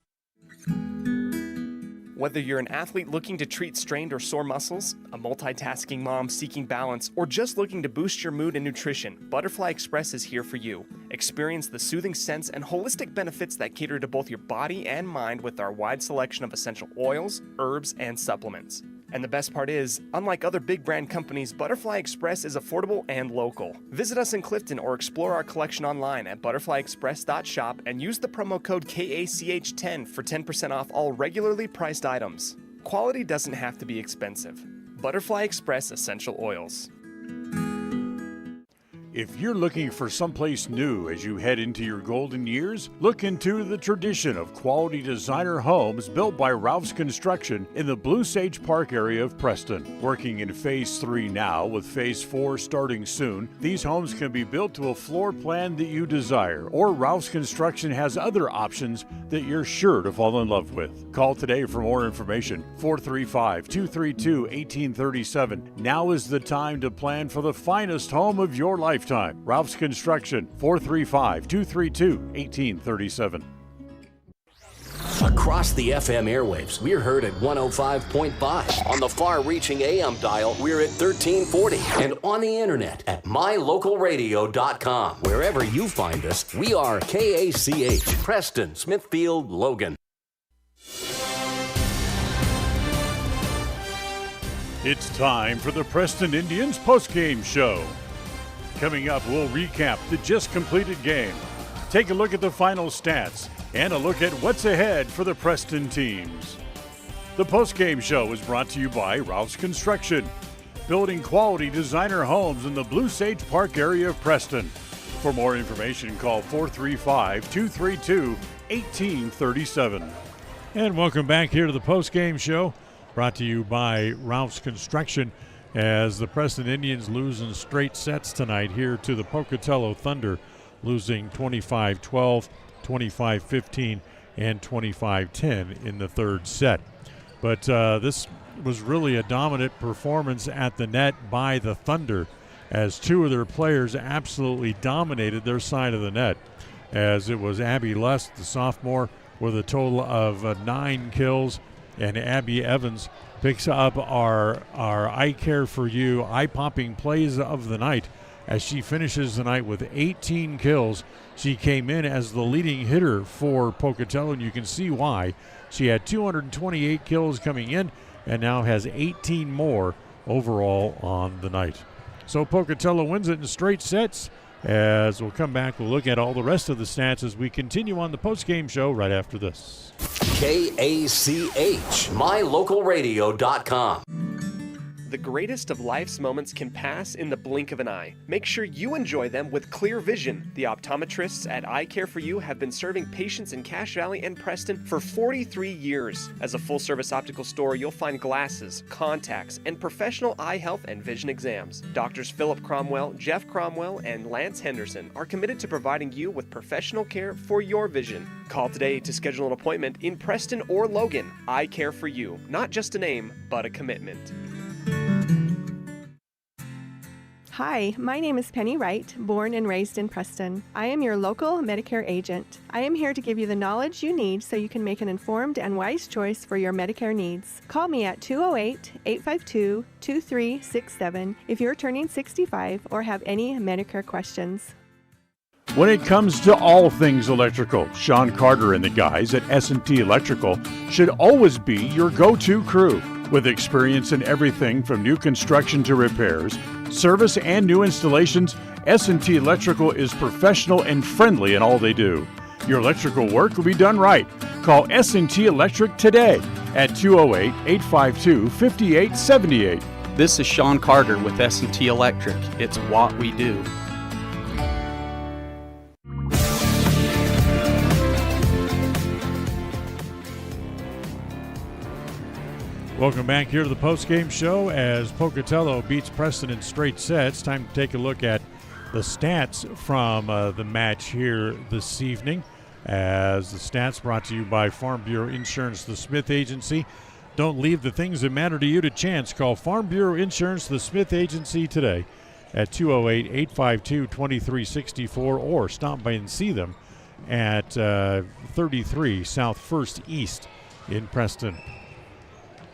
C: Whether you're an athlete looking to treat strained or sore muscles, a multitasking mom seeking balance, or just looking to boost your mood and nutrition, Butterfly Express is here for you. Experience the soothing scents and holistic benefits that cater to both your body and mind with our wide selection of essential oils, herbs, and supplements. And the best part is, unlike other big brand companies, Butterfly Express is affordable and local. Visit us in Clifton or explore our collection online at butterflyexpress.shop and use the promo code KACH10 for 10% off all regularly priced items. Quality doesn't have to be expensive. Butterfly Express Essential Oils.
F: If you're looking for someplace new as you head into your golden years, look into the tradition of quality designer homes built by Ralph's Construction in the Blue Sage Park area of Preston. Working in Phase 3 now, with Phase 4 starting soon, these homes can be built to a floor plan that you desire, or Ralph's Construction has other options that you're sure to fall in love with. Call today for more information, 435-232-1837. Now is the time to plan for the finest home of your lifetime. Ralph's Construction, 435-232-1837.
B: Across the FM airwaves, we're heard at 105.5. On the far-reaching AM dial, we're at 1340. And on the internet at mylocalradio.com. Wherever you find us, we are KACH, Preston, Smithfield, Logan.
F: It's time for the Preston Indians postgame show. Coming up, we'll recap the just completed game, take a look at the final stats, and a look at what's ahead for the Preston teams. The postgame show is brought to you by Ralph's Construction, building quality designer homes in the Blue Sage Park area of Preston. For more information, call 435-232-1837.
J: And welcome back here to the postgame show, brought to you by Ralph's Construction, as the Preston Indians lose in straight sets tonight here to the Pocatello Thunder, losing 25-12, 25-15, and 25-10 in the third set. But this was really a dominant performance at the net by the Thunder, as two of their players absolutely dominated their side of the net, as it was Abby Lust, the sophomore, with a total of 9 kills, and Abby Evans picks up our I Care For You eye-popping plays of the night as she finishes the night with 18 kills. She came in as the leading hitter for Pocatello, and you can see why. She had 228 kills coming in and now has 18 more overall on the night. So Pocatello wins it in straight sets. As we'll come back, we'll look at all the rest of the stats as we continue on the postgame show right after this.
B: KACH, mylocalradio.com.
C: The greatest of life's moments can pass in the blink of an eye. Make sure you enjoy them with clear vision. The optometrists at Eye Care For You have been serving patients in Cache Valley and Preston for 43 years. As a full-service optical store, you'll find glasses, contacts, and professional eye health and vision exams. Doctors Philip Cromwell, Jeff Cromwell, and Lance Henderson are committed to providing you with professional care for your vision. Call today to schedule an appointment in Preston or Logan. Eye Care For You. Not just a name, but a commitment.
U: Hi, my name is Penny Wright, born and raised in Preston. I am your local Medicare agent. I am here to give you the knowledge you need so you can make an informed and wise choice for your Medicare needs. Call me at 208-852-2367 if you're turning 65 or have any Medicare questions.
F: When it comes to all things electrical, Sean Carter and the guys at S&T Electrical should always be your go-to crew. With experience in everything from new construction to repairs, service, and new installations, S&T Electrical is professional and friendly in all they do. Your electrical work will be done right. Call S&T Electric today at 208-852-5878.
V: This is Sean Carter with S&T Electric. It's what we do.
F: Welcome back here to the postgame show as Pocatello beats Preston in straight sets. Time to take a look at the stats from the match here this evening, as the stats brought to you by Farm Bureau Insurance, the Smith Agency. Don't leave the things that matter to you to chance. Call Farm Bureau Insurance, the Smith Agency today at 208-852-2364, or stop by and see them at 33 South 1st East in Preston.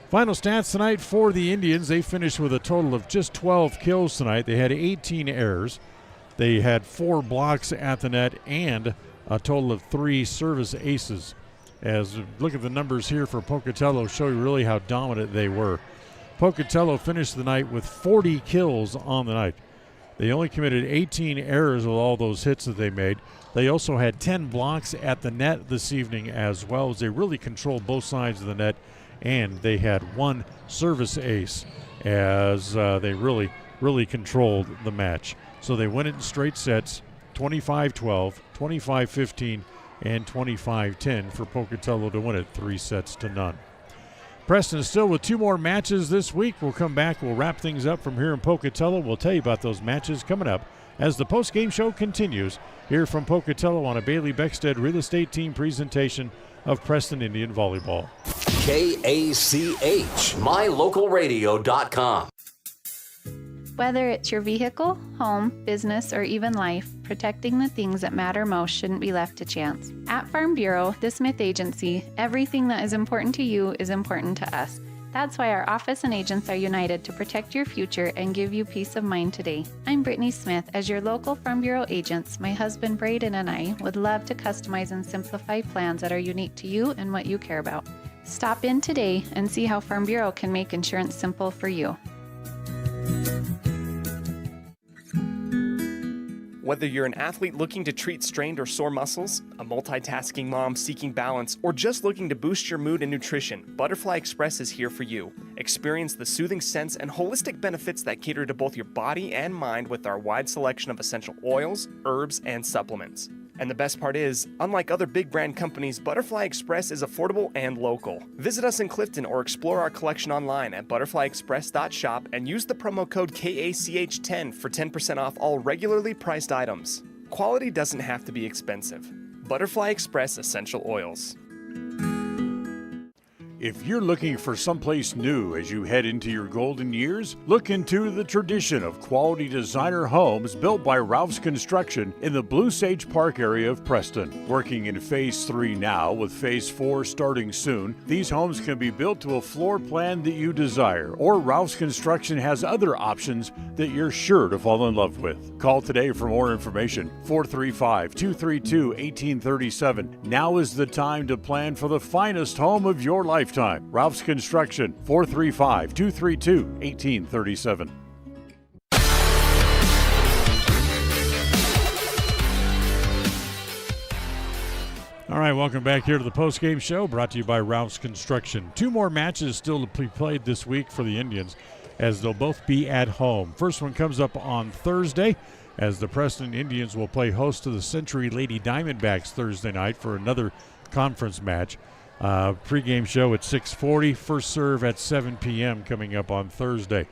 F: Final stats tonight for the Indians. They finished with a total of just 12 kills tonight. They had 18 errors. They had 4 blocks at the net and a total of 3 service aces. As look at the numbers here for Pocatello, show you really how dominant they were. Pocatello finished the night with 40 kills on the night. They only committed 18 errors with all those hits that they made. They also had 10 blocks at the net this evening as well, as they really controlled both sides of the net. And they had 1 service ace, as they really controlled the match. So they win it in straight sets, 25-12, 25-15, and 25-10 for Pocatello to win it 3-0. Preston is still with 2 more matches this week. We'll come back. We'll wrap things up from here in Pocatello. We'll tell you about those matches coming up as the postgame show continues here from Pocatello on a Bailey Beckstead Real Estate Team presentation of Preston Indian Volleyball.
B: KACH, mylocalradio.com.
L: Whether it's your vehicle, home, business, or even life, protecting the things that matter most shouldn't be left to chance. At Farm Bureau, the Smith Agency, everything that is important to you is important to us. That's why our office and agents are united to protect your future and give you peace of mind today. I'm Brittany Smith. As your local Farm Bureau agents, my husband Braden and I would love to customize and simplify plans that are unique to you and what you care about. Stop in today and see how Farm Bureau can make insurance simple for you.
C: Whether you're an athlete looking to treat strained or sore muscles, a multitasking mom seeking balance, or just looking to boost your mood and nutrition, Butterfly Express is here for you. Experience the soothing scents and holistic benefits that cater to both your body and mind with our wide selection of essential oils, herbs, and supplements. And the best part is, unlike other big brand companies, Butterfly Express is affordable and local. Visit us in Clifton or explore our collection online at butterflyexpress.shop and use the promo code KACH10 for 10% off all regularly priced items. Quality doesn't have to be expensive. Butterfly Express Essential Oils.
F: If you're looking for someplace new as you head into your golden years, look into the tradition of quality designer homes built by Ralph's Construction in the Blue Sage Park area of Preston. Working in Phase 3 now, with Phase 4 starting soon, these homes can be built to a floor plan that you desire, or Ralph's Construction has other options that you're sure to fall in love with. Call today for more information, 435-232-1837. Now is the time to plan for the finest home of your lifetime. Ralph's Construction, 435-232-1837. All right, welcome back here to the postgame show, brought to you by Ralph's Construction. 2 more matches still to be played this week for the Indians, as they'll both be at home. First one comes up on Thursday, as the Preston Indians will play host to the Century Lady Diamondbacks Thursday night for another conference match. Pre-game show at 6:40, first serve at 7 p.m. coming up on Thursday.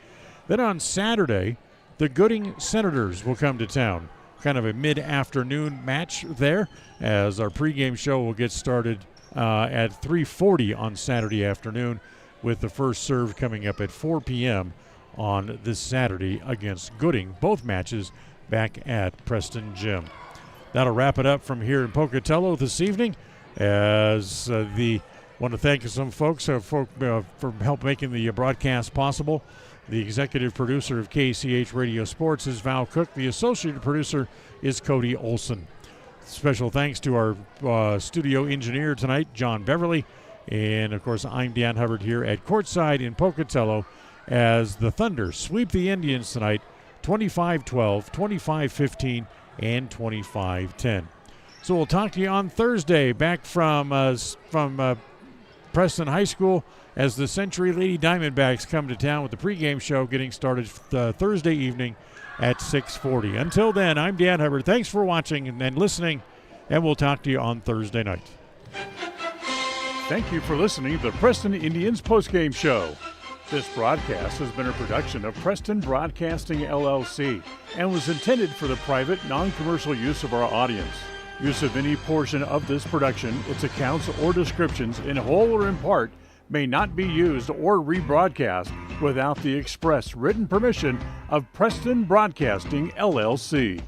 F: Then on Saturday, the Gooding Senators will come to town. Kind of a mid-afternoon match there, as our pre-game show will get started at 3:40 on Saturday afternoon, with the first serve coming up at 4 p.m. on this Saturday against Gooding. Both matches back at Preston Gym. That'll wrap it up from here in Pocatello this evening. As want to thank some folks for help making the broadcast possible. The executive producer of KCH Radio Sports is Val Cook. The associate producer is Cody Olson. Special thanks to our studio engineer tonight, John Beverly. And, of course, I'm Dan Hubbard here at courtside in Pocatello as the Thunder sweep the Indians tonight, 25-12, 25-15, and 25-10. So we'll talk to you on Thursday, back from Preston High School, as the Century Lady Diamondbacks come to town with the pregame show getting started Thursday evening at 6:40. Until then, I'm Dan Hubbard. Thanks for watching and listening, and we'll talk to you on Thursday night. Thank you for listening to the Preston Indians postgame show. This broadcast has been a production of Preston Broadcasting LLC and was intended for the private, non-commercial use of our audience. Use of any portion of this production, its accounts or descriptions, in whole or in part, may not be used or rebroadcast without the express written permission of Preston Broadcasting LLC.